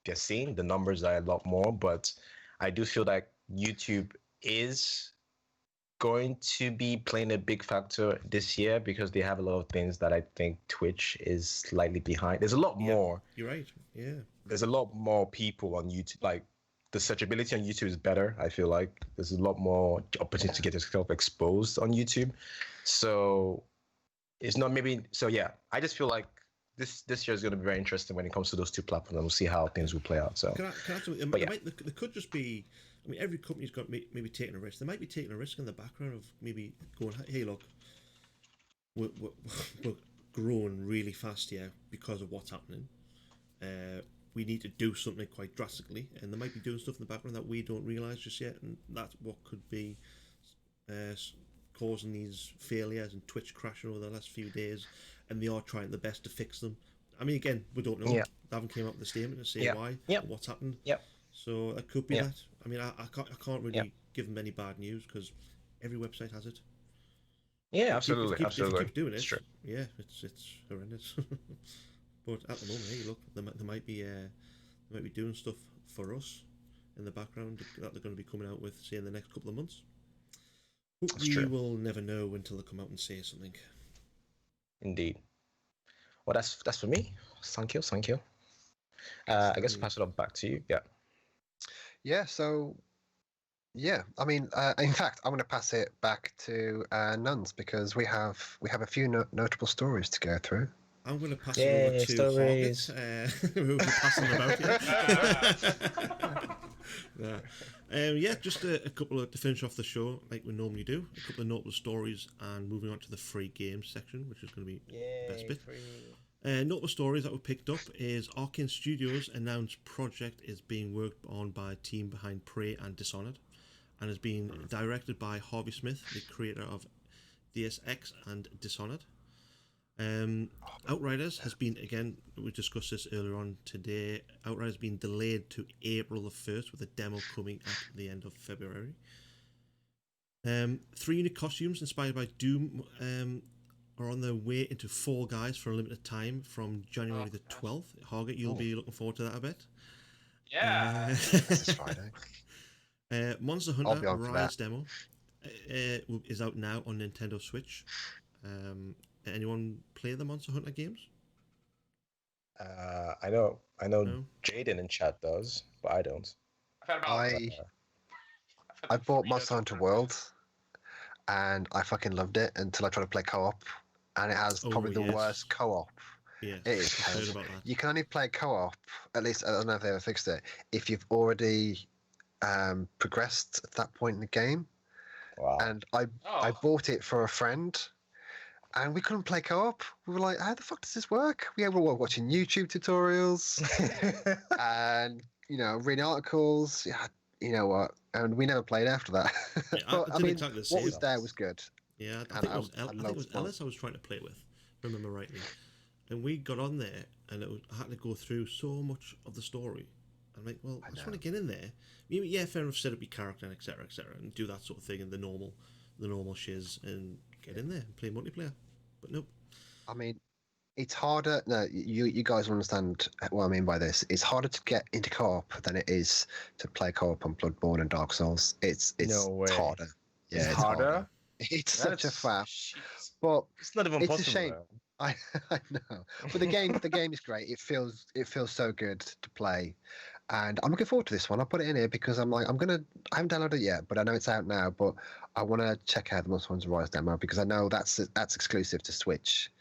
they're seeing. The numbers are a lot more, but I do feel that YouTube is going to be playing a big factor this year because they have a lot of things that I think Twitch is slightly behind. There's a lot more. You're right. Yeah. There's a lot more people on YouTube. Like the searchability on YouTube is better. I feel like there's a lot more opportunity to get yourself exposed on YouTube. So it's not maybe. So yeah, I just feel like this year is going to be very interesting when it comes to those two platforms, and we'll see how things will play out. So can I there could just be. I mean, every company's got maybe taking a risk. They might be taking a risk in the background of maybe going, hey, look, we're growing really fast here because of what's happening. We need to do something quite drastically, and they might be doing stuff in the background that we don't realise just yet, and that's what could be causing these failures and Twitch crashing over the last few days, and they are trying their best to fix them. I mean, again, we don't know. They haven't came up with a statement to say why, what's happened. So it could be that. I mean, I can't really give them any bad news because every website has it. Yeah, absolutely. If you keep doing it, it's true. Yeah, it's horrendous. But at the moment, hey, look, they might be doing stuff for us in the background that they're going to be coming out with, say, in the next couple of months. But we will never know until they come out and say something. Indeed. Well, that's for me. Thank you. I guess I'll pass it on back to you. Yeah. Yeah, so, I mean, in fact, I'm going to pass it back to Nuns because we have a few notable stories to go through. I'm going to pass it over to Hoggett, who will be passing about here. Just a couple to finish off the show, like we normally do. A couple of notable stories, and moving on to the free games section, which is going to be the best bit. Notable stories that were picked up is Arcane Studios announced project is being worked on by a team behind Prey and Dishonored, and is being directed by Harvey Smith, the creator of Deus Ex and Dishonored. Outriders has been, again, we discussed this earlier on today, Outriders has been delayed to April the 1st with a demo coming at the end of February. 3 unique costumes inspired by Doom are on their way into Fall Guys for a limited time from January the 12th. Hoggett, you'll be looking forward to that a bit. Yeah. This Friday. Monster Hunter Rise demo is out now on Nintendo Switch. Anyone play the Monster Hunter games? I know no? Jaden in chat does, but I don't. I bought Monster Hunter World, and I fucking loved it until I tried to play co-op, and it has probably the worst co-op. Yeah, it is. I heard about that. You can only play co-op, at least I don't know if they ever fixed it, if you've already progressed at that point in the game. Wow. And I bought it for a friend, and we couldn't play co-op. We were like, how the fuck does this work? We were watching YouTube tutorials and reading articles. Yeah, you know what? And we never played after that. Yeah, But I did exactly the what same. was there was good. Yeah, I And think it was I I think it was loved Ellis I was trying to play with, if I remember rightly. And we got on there, and I had to go through so much of the story. I'm like, well, I just want to get in there. Maybe, yeah, fair enough, set up your character, and etc., and do that sort of thing in the normal shiz, and get in there and play multiplayer. But nope. I mean, it's harder. No, you guys will understand what I mean by this. It's harder to get into co-op than it is to play co-op on Bloodborne and Dark Souls. It's No way. harder. Yeah, It's it's harder? It's such a faff. Jeez. But It's not even it's possible. a shame. though. I know, but the game is great. It feels so good to play, and I'm looking forward to this one. I'll put it in here because I haven't downloaded it yet, but I know it's out now. But I want to check out the Monster Hunter Rise demo because I know that's exclusive to Switch.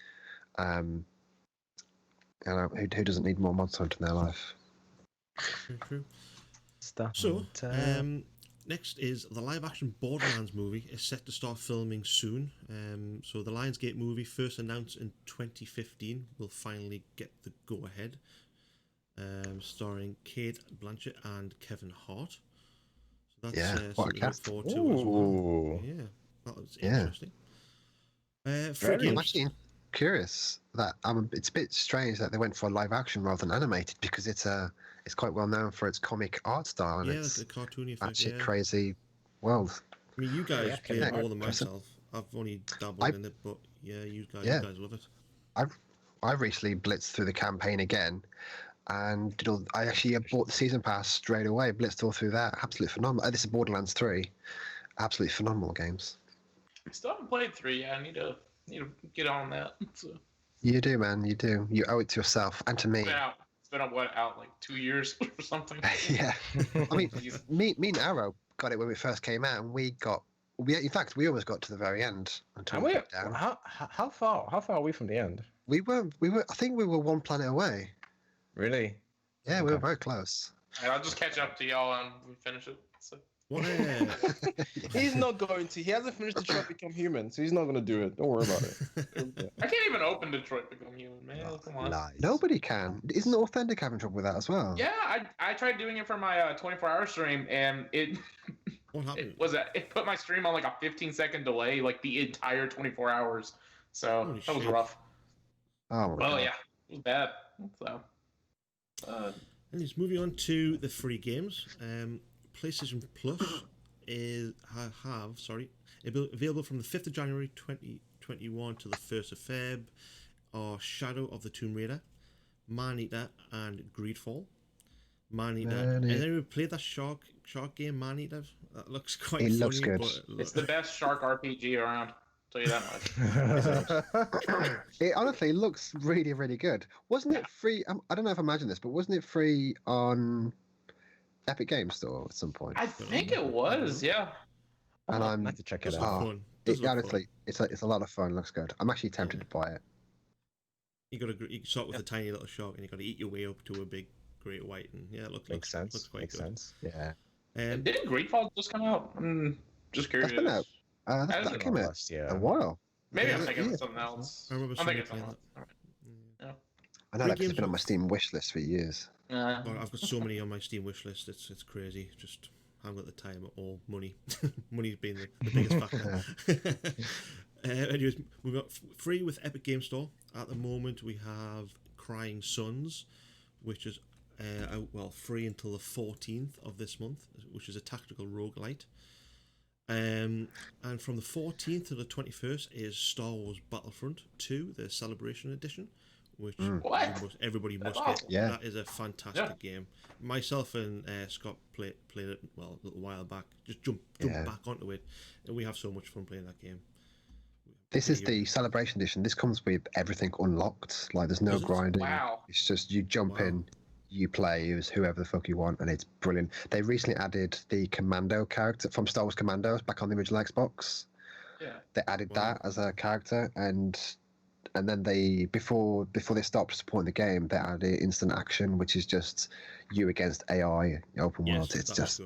Who doesn't need more Monster Hunter in their life? True. Stuff. So, next is the live-action Borderlands movie is set to start filming soon. So the Lionsgate movie, first announced in 2015, will finally get the go-ahead. Starring Cate Blanchett and Kevin Hart. So that's something to look forward to as well. Yeah, that was interesting. I'm actually curious that it's a bit strange that they went for live action rather than animated because it's quite well known for its comic art style and it's like a cartoony effect. Actually, crazy world. I mean, you guys play it more than myself. I've only dabbled in it, but you guys love it. I recently blitzed through the campaign again, and I actually bought the season pass straight away. Blitzed all through that. Absolutely phenomenal. This is Borderlands 3. Absolutely phenomenal games. Still haven't played 3 yet. I need to get on that. So. You do, man. You do. You owe it to yourself and to me. It's been out like 2 years or something. Yeah. I mean, me and Arrow got it when we first came out, and we almost got to the very end until we got down. How far are we from the end? We were. I think we were one planet away. Really? Yeah, we were very close. Right, I'll just catch up to y'all and we finish it. So. He's not going to. He hasn't finished Detroit Become Human, so he's not going to do it. Don't worry about it. I can't even open Detroit Become Human, man. Come on. Nice. Nobody can. Isn't Authentic having trouble with that as well? Yeah, I tried doing it for my 24-hour stream, and it what happened? It put my stream on like a 15-second delay, like the entire 24 hours. So that was rough. Oh, well, yeah, it was bad. So. And just moving on to the free games. PlayStation Plus is available from the 5th of January 2021 to the 1st of Feb are Shadow of the Tomb Raider, Man-Eater, and Greedfall. Man-Eater. Has anyone played that shark game, Man-Eater? That looks quite funny. Looks good. It's the best shark RPG around. Tell you that much. It honestly looks really, really good. Wasn't it free? I don't know if I imagined this, but wasn't it free on Epic Games Store at some point? I think it was, yeah. And I'd like to check it out. Honestly, it's a lot of fun. Looks good. I'm actually tempted to buy it. You start with a tiny little shark, and you got to eat your way up to a big great white, and it looks quite good. Sense. Yeah. Didn't Greedfall just come out? Just curious. That's been out. That came out a while. Maybe I'm thinking of something else. I remember thinking of something else. Yeah. I know that 'cause it's been on my Steam wish list for years. Well, I've got so many on my Steam wish list. It's crazy. Just haven't got the time at all. Money's been the biggest factor. Anyways, we've got free with Epic Game Store at the moment. We have Crying Sons, which is free until the 14th of this month, which is a tactical roguelite. And from the 14th to the 21st is Star Wars Battlefront 2, the Celebration Edition, which everybody must get. Yeah. That is a fantastic game. Myself and Scott played it a little while back. Just jump back onto it, and we have so much fun playing that game. This is the Celebration Edition. This comes with everything unlocked. Like there's no grinding. Wow. It's just you jump in, you play as whoever the fuck you want, and it's brilliant. They recently added the Commando character from Star Wars Commandos back on the original Xbox. Yeah. They added that as a character, and then they before they stopped supporting the game, they added instant action, which is just you against AI open world. It's just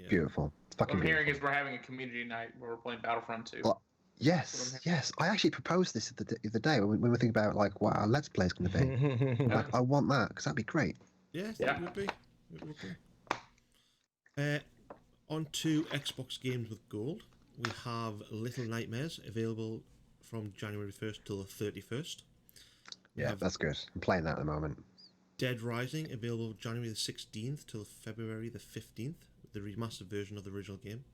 beautiful. It's fucking what I'm hearing beautiful. is we're having a community night where we're playing Battlefront 2. Well, yes. I actually proposed this the other day when we were thinking about like what our Let's Play is going to be. Like, I want that because that'd be great. Yeah, that would be. it would be. On to Xbox games with gold. We have Little Nightmares available from January 1st till the 31st. Yeah, that's good. I'm playing that at the moment. Dead Rising available January the 16th till February the 15th, the remastered version of the original game.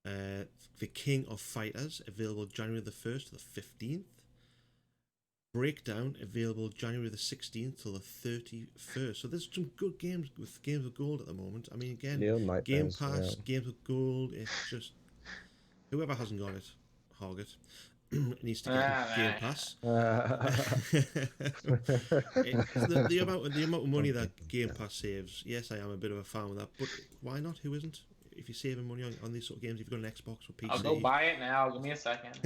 The King of Fighters available January the 1st to the 15th. Breakdown available January the 16th till the 31st. So there's some good games with gold at the moment. I mean, again, Game Pass, games with gold. It's just whoever hasn't got it, hog it. It needs to get Game Pass. The amount of money that Game Pass saves. Yes, I am a bit of a fan of that, but why not? Who isn't? If you're saving money on these sort of games, if you've got an Xbox or PC, I'll go buy it now. Give me a second.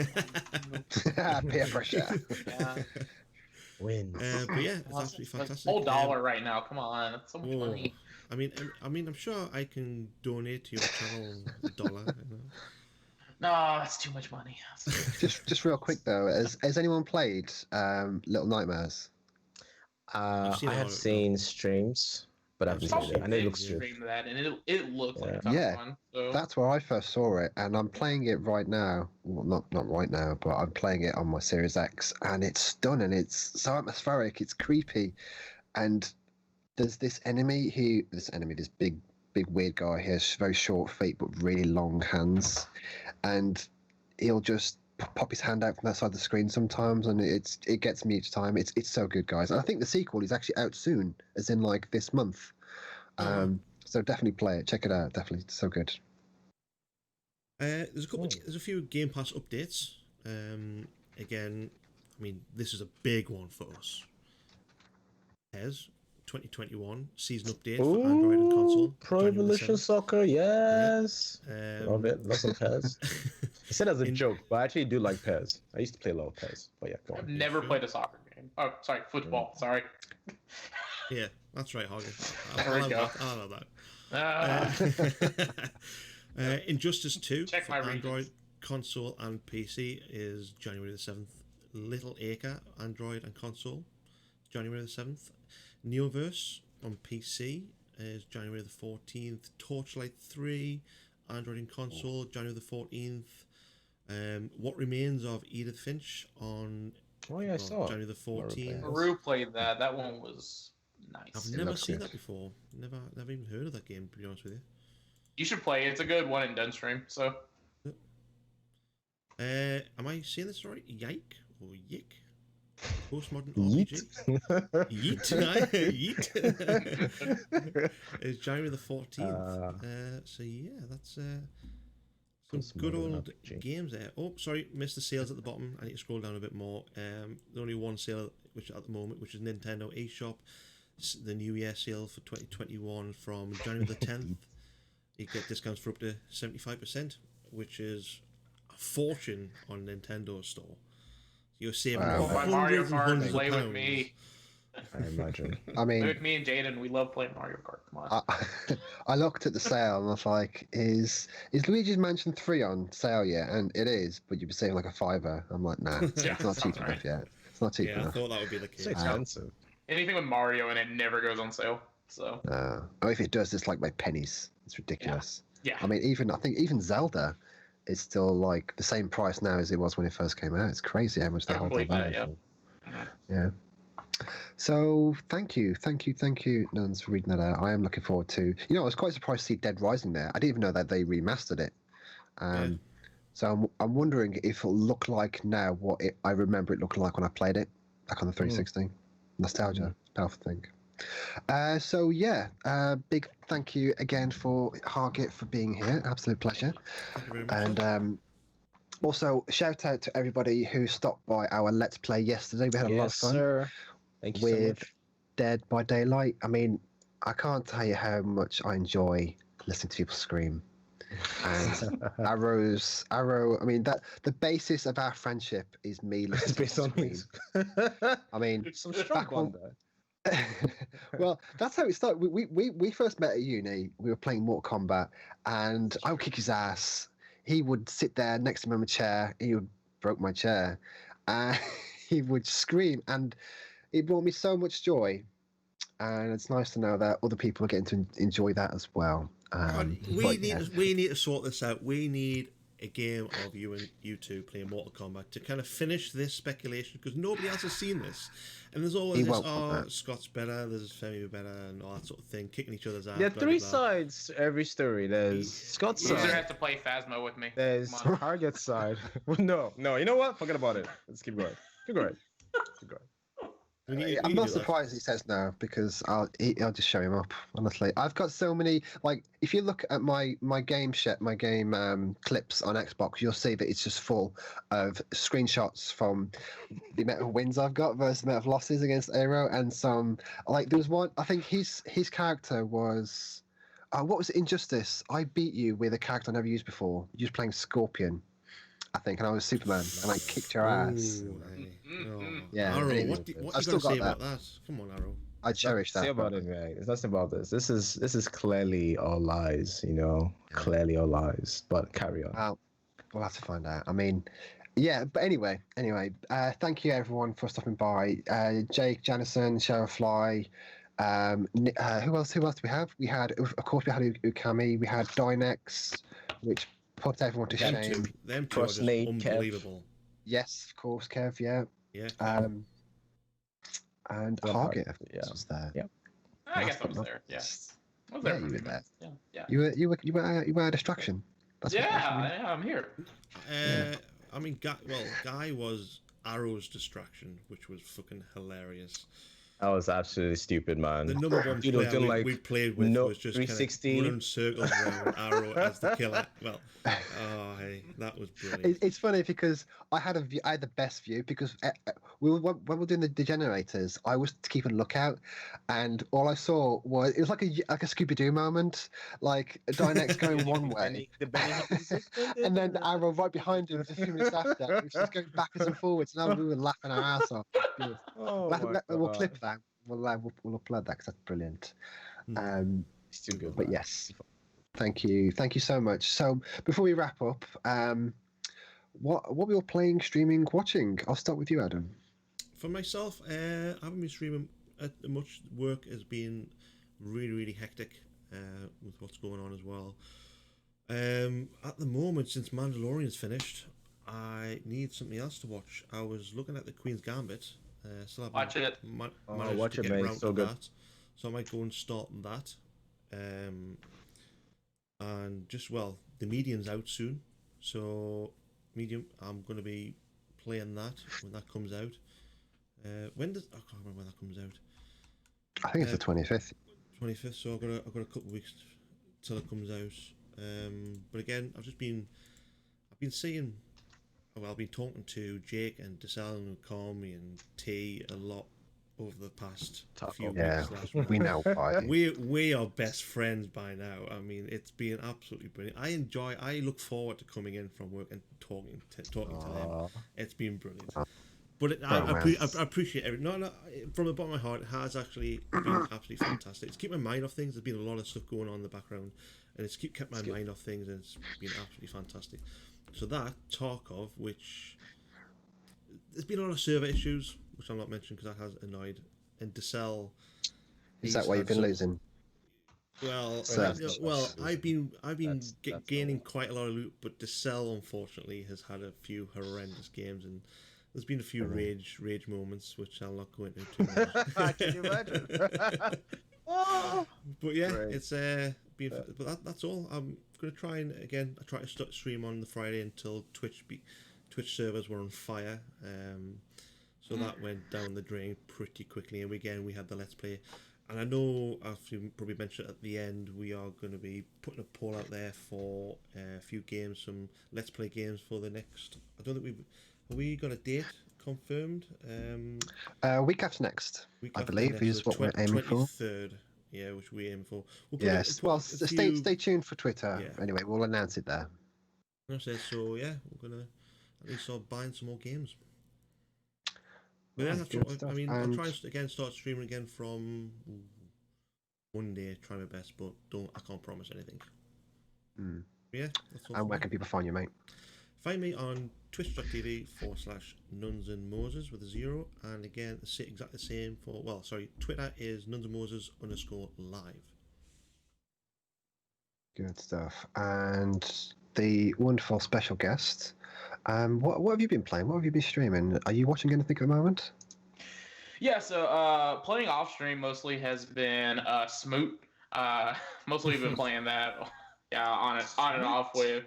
Peer pressure. Yeah. Wins. But yeah, it's absolutely fantastic. Whole dollar right now. Come on, that's so much money. I mean, I'm sure I can donate to your channel $1. You know? No, that's too much money. Just real quick though, has anyone played Little Nightmares? I have seen streams, but I've seen it. I know it looks good. Stream that, and it looks like a ton of fun. So. That's where I first saw it, and I'm playing it right now. Well, not right now, but I'm playing it on my Series X, and it's stunning. It's so atmospheric. It's creepy, and there's this big weird guy. He has very short feet but really long hands, and he'll just pop his hand out from that side of the screen sometimes, and it gets me each time. It's so good, guys. And I think the sequel is actually out soon, as in like this month. So definitely play it. Check it out. Definitely, it's so good. There's a few Game Pass updates. Again, I mean, this is a big one for us. PES 2021 season update for Android and console. Pro Evolution Soccer, yes. Love it. Lots of PES. I said as a joke, but I actually do like PES. I used to play a lot of PES. But yeah, go on. I've never played a soccer game. Oh, sorry, football. Sorry. Yeah, that's right, Hoggy. There we go. Injustice 2 Check for my Android, regions. console, and PC is January the 7th. Little Acre, Android and console, January the 7th. Neoverse on PC is January the 14th. Torchlight 3, Android and console, January the 14th. What Remains of Edith Finch on I saw January the 14th. Peru played that. That one was nice. I've never seen that before. Never even heard of that game, to be honest with you. You should play it. It's a good one in done stream. So. Am I saying this right? Yike or Yik? Postmodern RPG. Yeet. It's January the 14th. So yeah, that's some good old games there. Oh, sorry, missed the sales at the bottom. I need to scroll down a bit more. There's only one sale which at the moment, which is Nintendo eShop. The New Year sale for 2021 from January the 10th. You get discounts for up to 75%, which is a fortune on Nintendo store. You're saving Mario Kart, play with me. I imagine. I mean, with me and Jaden, we love playing Mario Kart. Come on. I looked at the sale and I was like, is Luigi's Mansion 3 on sale yet? And it is, but you'd be saving like a $5. I'm like, nah, it's not cheap enough yet. It's not cheap enough. I thought that would be the case. It's expensive. Anything with Mario in it never goes on sale. So. If it does, it's like by pennies. It's ridiculous. Yeah. I mean, I think even Zelda is still like the same price now as it was when it first came out. It's crazy how much they hold their value. Yeah. So thank you, Nuns, for reading that out. I am looking forward to. I was quite surprised to see Dead Rising there. I didn't even know that they remastered it. So I'm wondering if it'll look like now what I remember it looking like when I played it back on the 360. Nostalgia, powerful thing. So yeah, big thank you again for Hargit for being here. Absolute pleasure. Thank you very much. And also shout out to everybody who stopped by our Let's Play yesterday. We had a lot of fun. Sir. Thank you with so much. Dead by Daylight. I mean, I can't tell you how much I enjoy listening to people scream. And Arrow. I mean, that the basis of our friendship is me listening to people scream. I mean, Some strong one there. well, that's how it started. We first met at uni. We were playing Mortal Kombat, and I would kick his ass. He would sit there next to me on a chair. He would broke my chair, and he would scream, and it brought me so much joy and it's nice to know that other people are getting to enjoy that as well. we need to sort this out. We need a game of you two playing Mortal Kombat to kind of finish this speculation, because nobody else has seen this, and there's always this Scott's better, there's Femi better, and all that sort of thing, kicking each other's ass. There are three sides to every story. There's Scott's You're side. gonna have to play Phasma with me. There's Target's side. No, you know what? Forget about it. Let's keep going. Keep going. I'm not surprised he says no, because I'll just show him up. Honestly, I've got so many. Like, if you look at my game clips on Xbox, you'll see that it's just full of screenshots from the amount of wins I've got versus the amount of losses against Aero, and some like there was one. I think his character was. What was it? Injustice. I beat you with a character I never used before. You was playing Scorpion, I think, and I was Superman, and I kicked your ass. Yeah, Arrow, anyway, what you I've got to still say got about that? Come on, Arrow. I cherish that. Say about it, man. It's nothing about this. This is clearly all lies, you know. Clearly all lies. But carry on. We'll have to find out. I mean, yeah. But anyway. Thank you everyone for stopping by. Jake, Janison, Cheryl Fly. Who else? Who else do we have? We had Ukami. We had Dynex, which put everyone to shame. Them two are just unbelievable. Yes, of course, Kev. Yeah. Yeah. And Target, was there. Yeah. I guess I was there. Yeah. I was there. You were there. Yeah. You were a distraction. That's I'm here. I mean, Guy was Arrow's distraction, which was fucking hilarious. That was absolutely stupid, man. The number one player we played with was just 360 kind of running circles around Arrow as the killer. Well, that was brilliant. It's funny because I had the best view, because when we were doing the generators, I was keeping a lookout, and all I saw was it was like a Scooby Doo moment, like Dynex going one way, and then the Arrow right behind him a few minutes after, which was going backwards and forwards. And we were laughing our ass off. We'll clip that. We'll upload that because that's brilliant. It's too good. But yes, thank you so much. So before we wrap up, what we were playing, streaming, watching? I'll start with you, Adam. For myself, I haven't been streaming much. Work has been really, really hectic with what's going on as well. At the moment, since Mandalorian's finished, I need something else to watch. I was looking at the Queen's Gambit. Still haven't watch it. Watch it, man. It's so good. That. So I might go and start on that. And just the Medium's out soon. So Medium, I'm going to be playing that when that comes out. I can't remember when that comes out. I think it's the 25th. 25th. So I've got a couple of weeks till it comes out. But again, I've been seeing. Well, I've been talking to Jake and Desal and Kami and T a lot over the past few weeks. We know why. We are best friends by now. I mean, it's been absolutely brilliant. I look forward to coming in from work and talking to them. It's been brilliant. But I appreciate everything. No, from the bottom of my heart, it has actually been absolutely fantastic. It's kept my mind off things. There's been a lot of stuff going on in the background, and it's kept my mind off things, and it's been absolutely fantastic. So that Tarkov, which there's been a lot of server issues, which I'm not mentioning because that has annoyed. And Desel, is that why you've been losing? Well, I've been gaining quite a lot of loot, but Desel unfortunately has had a few horrendous games, and there's been a few rage moments, which I'll not go into too much. Can you imagine? But yeah, it's been. But that's all. I'm gonna try and again. I try to start stream on the Friday until Twitch servers were on fire. So that went down the drain pretty quickly. And again, we had the Let's Play. And I know, as you probably mentioned at the end, we are going to be putting a poll out there for a few games, some Let's Play games for the next. I don't think we got a date confirmed. Week after next, I believe, is what we're aiming for. 23rd, yeah, which we aim for. Stay tuned for Twitter. Yeah. Anyway, we'll announce it there. So yeah, we're gonna at least start buying some more games. But yeah, that's I mean, I'll try and again start streaming again from Monday. Try my best, but I can't promise anything. Yeah, that's all. And where can people find you, mate? Find me on twitch.tv/Nuns and Moses with a 0, and again, exactly the same for, Twitter is nunsandmoses_live. Good stuff. And the wonderful special guest. What have you been playing? What have you been streaming? Are you watching anything at the moment? Yeah, so playing off stream mostly has been Smoot. Mostly been playing that, on and off with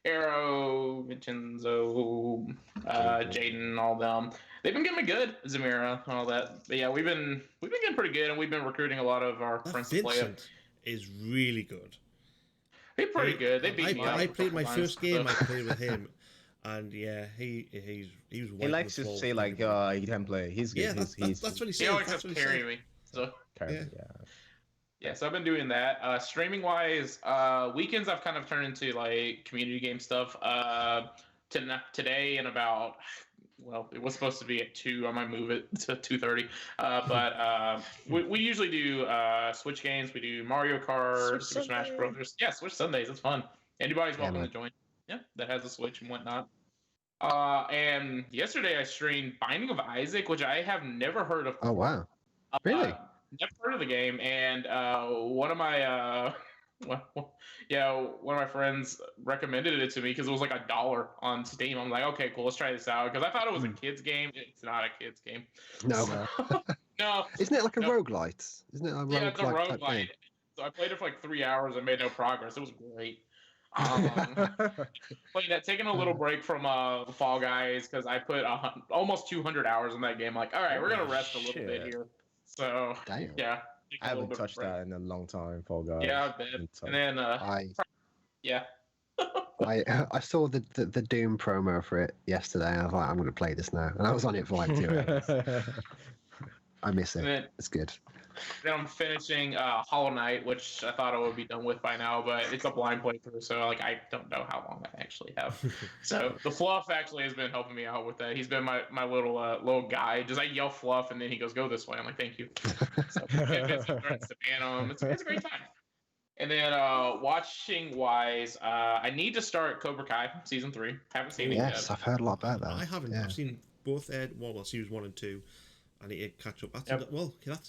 Arrow, Vincenzo, Jaden, all them. They've been getting me good, Zamira, and all that. But yeah, we've been getting pretty good, and we've been recruiting a lot of our friends to play it. Vincent is really good. They're pretty good. They beat me up. I played my first game. I played with him. And yeah, he was. He likes to say like, he can play. He's good. Yeah, that's what he said. He always has to carry me. So yeah. So I've been doing that. Streaming wise, weekends I've kind of turned into like community game stuff. Today and about, it was supposed to be at 2. I might move it to 2:30. But we usually do Switch games. We do Mario Kart, Super Smash Brothers. Yeah, Switch Sundays. It's fun. Anybody's welcome to join. Yeah, that has a Switch and whatnot. And yesterday I streamed Binding of Isaac, which I have never heard of. Oh wow! Really? Never heard of the game, and one of my one of my friends recommended it to me because it was like $1 on Steam. I'm like, okay, cool, let's try this out because I thought it was a kids game. It's not a kids game. No. No. Isn't it like a roguelite? Isn't it a roguelite? Yeah, it's a roguelite. roguelite. So I played it for like 3 hours and made no progress. It was great. Playing that, taking a little break from Fall Guys because I put almost 200 hours in that game. Like, all right, we're gonna rest a little bit here. So yeah, I haven't touched that in a long time. Fall Guys. Yeah, I bet. And then I saw the Doom promo for it yesterday, and I was like, I'm gonna play this now, and I was on it for like 2 hours. I miss it. It's good. Then I'm finishing Hollow Knight, which I thought I would be done with by now, but it's a blind playthrough, so like I don't know how long I actually have. So the Fluff actually has been helping me out with that. He's been my little guy. Just I yell Fluff, and then he goes, "Go this way." I'm like, "Thank you." So it's a great time. And then watching wise, I need to start Cobra Kai season 3. Haven't seen it yet. Yes, I've heard a lot about that. I haven't. Yeah. I've seen both series 1 and 2. I need to catch up. That's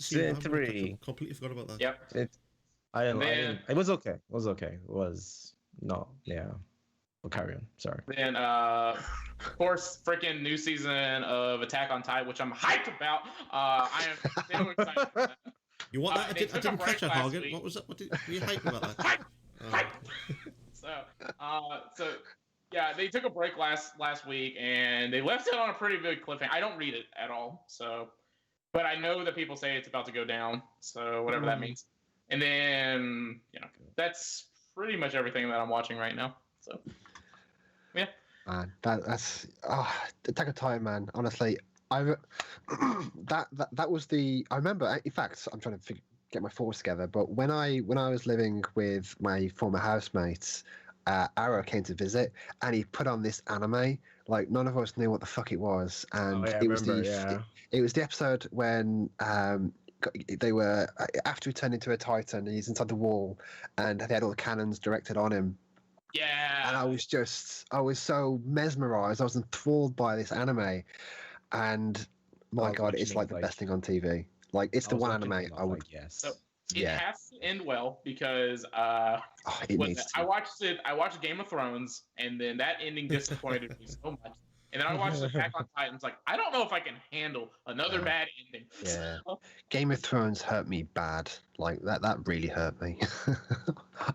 season 3. Completely forgot about that. Yep. It was okay. It was not. Yeah. We'll carry on. Sorry. Then, of course, freaking new season of Attack on Titan, which I'm hyped about. I am so excited for that. You want that? I didn't catch that, Hagen. What was that? Were you hyped about that? Hype. So yeah, they took a break last week, and they left it on a pretty big cliffhanger. I don't read it at all, so, but I know that people say it's about to go down, so whatever that means. And then, that's pretty much everything that I'm watching right now. So, yeah. Man, that's Attack on Titan, man. Honestly, that was the. I remember. In fact, I'm trying to get my thoughts together. But when I was living with my former housemates, Arrow came to visit, and he put on this anime. Like none of us knew what the fuck it was, and it was the episode when they were after he turned into a Titan, and he's inside the wall, and they had all the cannons directed on him. Yeah. And I was so mesmerized. I was enthralled by this anime, and my God, it's like the best thing on TV. Like it's the one anime I would. Yes. So it has to end well because I watched Game of Thrones, and then that ending disappointed me so much. And then I watched Attack on Titans. Like I don't know if I can handle another bad ending. Yeah, Game of Thrones hurt me bad. Like that really hurt me.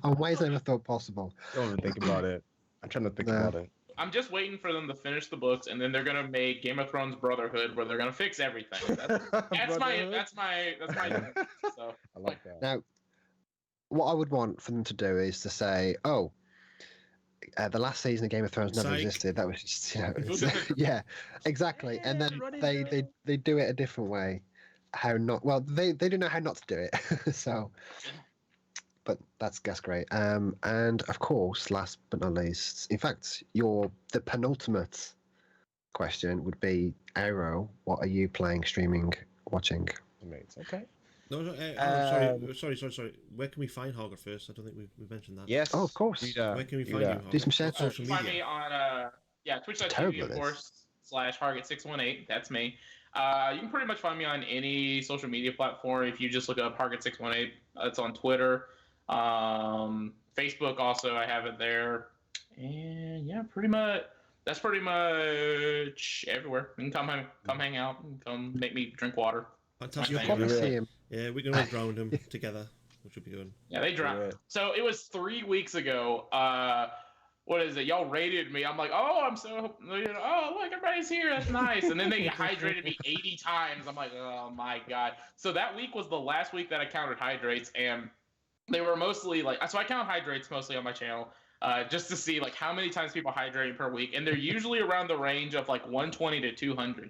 On ways I never thought possible. Don't even think about it. I'm trying to think about it. I'm just waiting for them to finish the books, and then they're gonna make Game of Thrones Brotherhood, where they're gonna fix everything. That's my. So I like that. Now, what I would want for them to do is to say, "Oh, the last season of Game of Thrones never existed. That was just, yeah, exactly." And then they do it a different way. They do know how not to do it. So. But that's great. And of course, last but not least, in fact, the penultimate question would be Arrow. What are you playing, streaming, watching? Okay. No, sorry. Where can we find Harger first? I don't think we mentioned that. Yes. Oh, of course. Where can we find you? Do some Harger? shout Social Find me media. on twitch.tv, Terrible of at course, /Harget618. That's me. You can pretty much find me on any social media platform if you just look up Harget618. It's on Twitter. Facebook also, I have it there. And yeah, that's pretty much everywhere. You can come hang out and come make me drink water. Fantastic. You'll probably see him. Yeah, we can all drown him together, which would be good. Yeah, they dropped. Yeah. So it was 3 weeks ago. What is it? Y'all rated me. I'm like, oh, I'm so, oh, look, everybody's here. That's nice. And then they hydrated me 80 times. I'm like, oh my God. So that week was the last week that I counted hydrates, and they were mostly like, so I count hydrates mostly on my channel, just to see like how many times people hydrate per week. And they're usually around the range of like 120 to 200.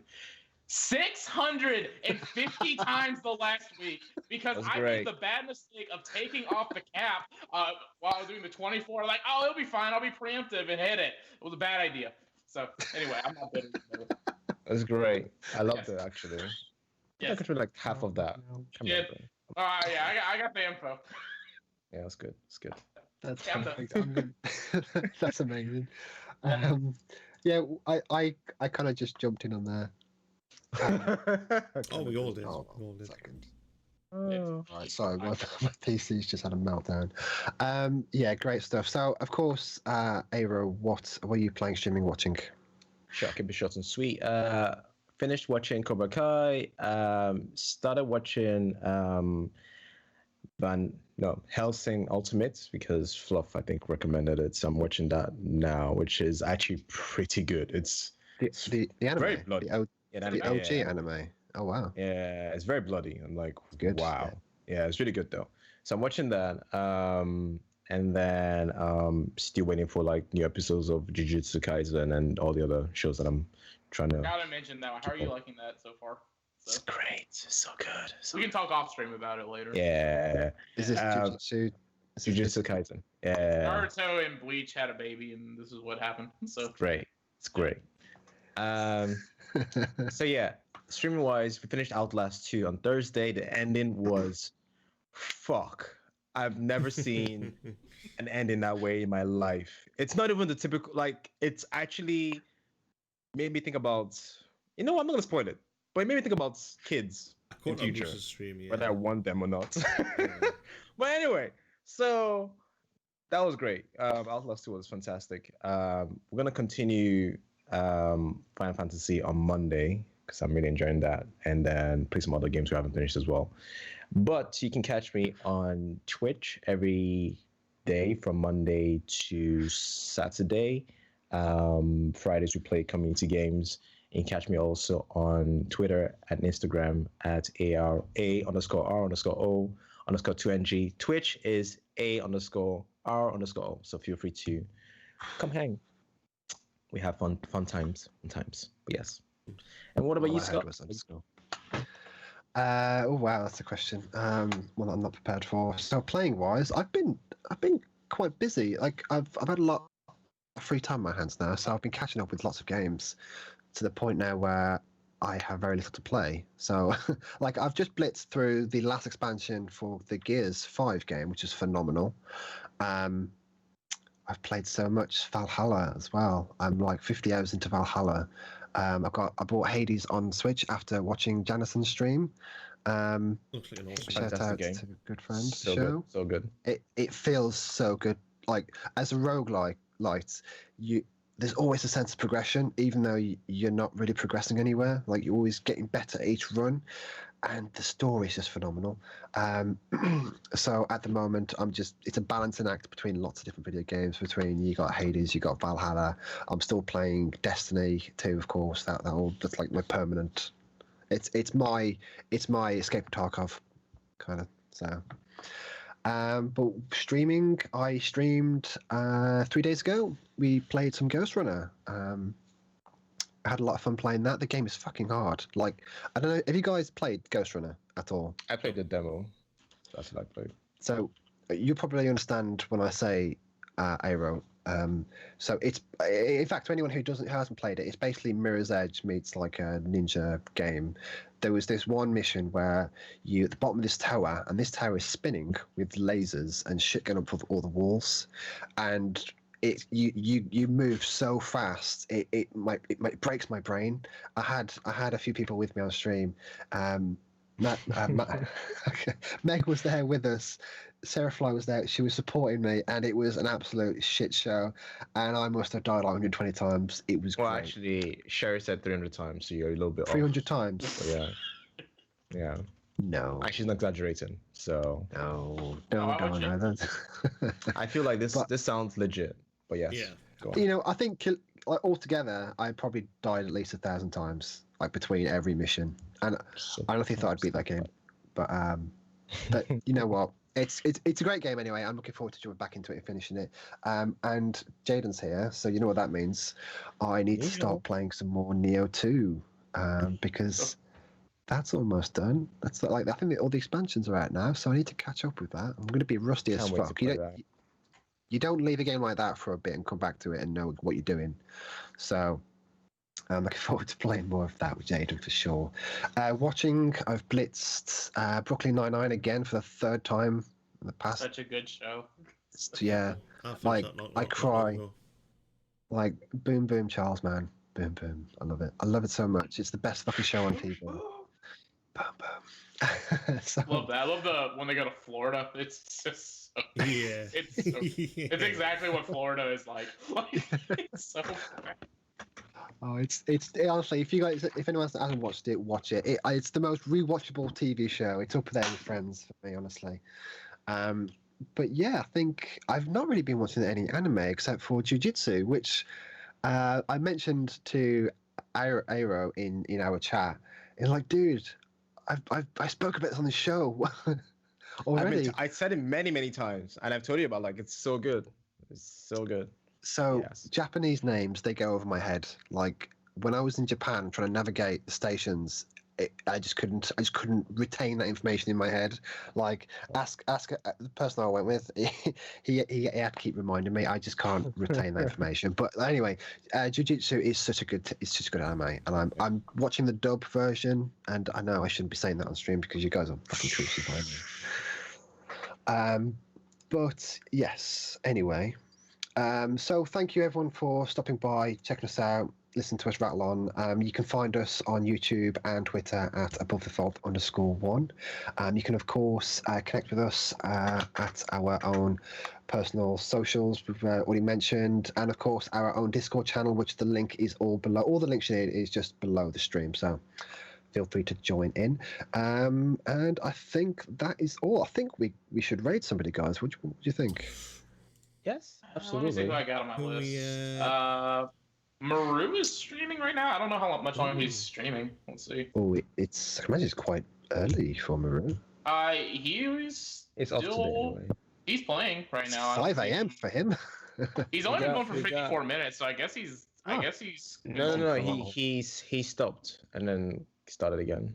650 times the last week because I made the bad mistake of taking off the cap while I was doing the 24. Like, oh, it'll be fine. I'll be preemptive and hit it. It was a bad idea. So anyway, I'm not bitter. That's great. I love that actually. Yes. I could do like half of that. Yeah. I got the info. Yeah, that's good. That's good. That's Yeah, perfect. That's amazing. I kind of just jumped in on there. Oh, we all did. Oh, We all did. second. Oh. Right, sorry, my PC's just had a meltdown. Yeah, great stuff. So, of course, Aero, what were you playing, streaming, watching? Sure, I'll keep it short and sweet. Finished watching Cobra Kai. Started watching Hellsing Ultimate because Fluff, I think, recommended it. So I'm watching that now, which is actually pretty good. It's The anime, very bloody. the OG anime. Oh wow. Yeah, it's very bloody. I'm like, Good. wow. Yeah, it's really good though. So I'm watching that. And then still waiting for like new episodes of Jujutsu Kaisen and all the other shows that I'm trying to. Gotta mention that one. How are you liking that so far? It's great. It's so good. We can talk off stream about it later. Yeah. Is this Jujutsu? Jujutsu Kaisen. Yeah. Naruto and Bleach had a baby, and this is what happened. So It's great. It's great. So yeah, streaming wise, we finished Outlast 2 on Thursday. The ending was fuck. I've never seen an ending that way in my life. It's not even the typical, like, it's actually made me think about, you know what, I'm not gonna spoil it, but it made me think about kids I in caught on future, Bruce's stream, yeah. whether I want them or not. But anyway, so that was great. Outlast 2 was fantastic. We're gonna continue Final Fantasy on Monday because I'm really enjoying that, and then play some other games we haven't finished as well. But you can catch me on Twitch every day from Monday to Saturday. Fridays we play community games. You can catch me also on Twitter and Instagram at ARA_R_O_2NG. Twitch is A_R_O. So feel free to come hang. We have fun times. But yes. And what about you, Scott? Oh wow, that's a question. One that I'm not prepared for. So playing wise, I've been quite busy. Like I've had a lot of free time on my hands now, so I've been catching up with lots of games to the point now where I have very little to play. So like I've just blitzed through the last expansion for the Gears 5 game, which is phenomenal. I've played so much Valhalla as well. I'm like 50 hours into Valhalla. I bought Hades on Switch after watching Janison's stream. Looks like an awesome Shout out game. to a good friend. So Show. good. So good. It feels so good. Like as a roguelike, there's always a sense of progression, even though you're not really progressing anywhere. Like you're always getting better each run, and the story is just phenomenal. So at the moment, it's a balancing act between lots of different video games. Between you got Hades, you got Valhalla. I'm still playing Destiny 2, of course. That's like my permanent. It's my Escape from Tarkov, kind of. So. But streaming, I streamed 3 days ago. We played some Ghost Runner. I had a lot of fun playing that. The game is fucking hard. Like, I don't know, have you guys played Ghost Runner at all? I played the demo. That's what I played. So you probably understand when I say, Aero, So it's, in fact, to anyone who hasn't played it, it's basically Mirror's Edge meets like a ninja game. There was this one mission where you at the bottom of this tower, and this tower is spinning with lasers and shit going up all the walls, and you move so fast it breaks my brain. I had a few people with me on stream. Matt, Meg was there with us. Sarah Fly was there. She was supporting me, and it was an absolute shit show. And I must have died like 120 times. It was Well, great. actually, Sherry said 300 times, so you're a little bit 300 off. times. But yeah. No. Actually, she's not exaggerating. So No. That's... I feel like this sounds legit. But yes. Yeah. Go on. You know, I think like altogether, I probably died at least 1,000 times, like between every mission. And I honestly thought I'd beat that game, but you know what? It's a great game anyway. I'm looking forward to jumping back into it and finishing it. And Jaden's here, so you know what that means. I need to start playing some more Neo 2 because that's almost done. That's like, I think all the expansions are out now, so I need to catch up with that. I'm going to be rusty as fuck. You don't leave a game like that for a bit and come back to it and know what you're doing. So I'm looking forward to playing more of that with Jaden for sure. Watching, I've blitzed Brooklyn Nine-Nine again for the third time in the past. Such a good show. Yeah, like I cry. Like Boom Boom Charles, man. Boom Boom. I love it. I love it so much. It's the best fucking show on TV. Boom Boom. So, Love that. I love the when they go to Florida. It's just so, Yeah. it's exactly what Florida is like. It's so bad. Oh, it's honestly, if anyone hasn't watched it, watch it. It's the most rewatchable TV show. It's up there with Friends for me, honestly. But yeah, I think I've not really been watching any anime except for Jiu-Jitsu, which I mentioned to Aero in our chat. It's like, dude, I spoke about this on the show already. I said it many times, and I've told you about it's so good. It's so good. So Yes. Japanese names, they go over my head. Like when I was in Japan trying to navigate the stations, I just couldn't retain that information in my head. Like ask the person I went with, he had to keep reminding me. I just can't retain that information. But anyway, Jiu-Jitsu is such a good anime, and I'm watching the dub version. And I know I shouldn't be saying that on stream because you guys are fucking crucifying me. But yes, anyway. So thank you everyone for stopping by, checking us out, listening to us rattle on. You can find us on YouTube and Twitter at abovethefault_1. You can of course connect with us at our own personal socials we've already mentioned, and of course our own Discord channel, which the link is all below. All the links you need is just below the stream, so feel free to join in. And I think that is all. I think we should raid somebody, guys. What do you think? Yes, Let me see absolutely. who I got on my list. Yeah. Maru is streaming right now. I don't know how much longer he's streaming. Let's see. Oh, I imagine it's quite early for Maru. He's It's off today anyway. He's playing right It's now. 5 a.m. for him. He's only been going for we got- 54 minutes, so I guess he's. Ah. No. He stopped and then started again.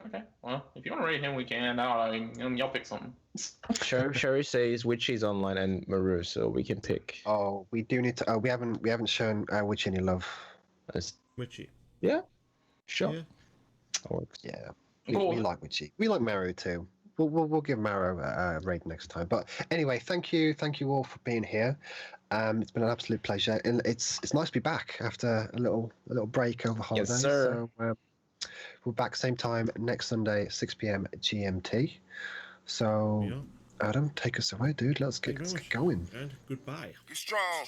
Okay. Well, if you want to rate him, we can. I mean, y'all pick something. Sherry says Witchy's online and Maru, so we can pick. Oh, we do need to. Oh, we haven't shown Witch any love. Witchy. Yeah, sure. Yeah. That works. Yeah, Cool. we like Witchy. We like Maru too. We'll give Maru a raid next time. But anyway, thank you all for being here. It's been an absolute pleasure, and it's nice to be back after a little break over holidays. Yes, sir. So, we're back same time next Sunday, 6 p.m. GMT. So, Yeah. Adam, take us away, dude. Let's get going. And goodbye. Be strong.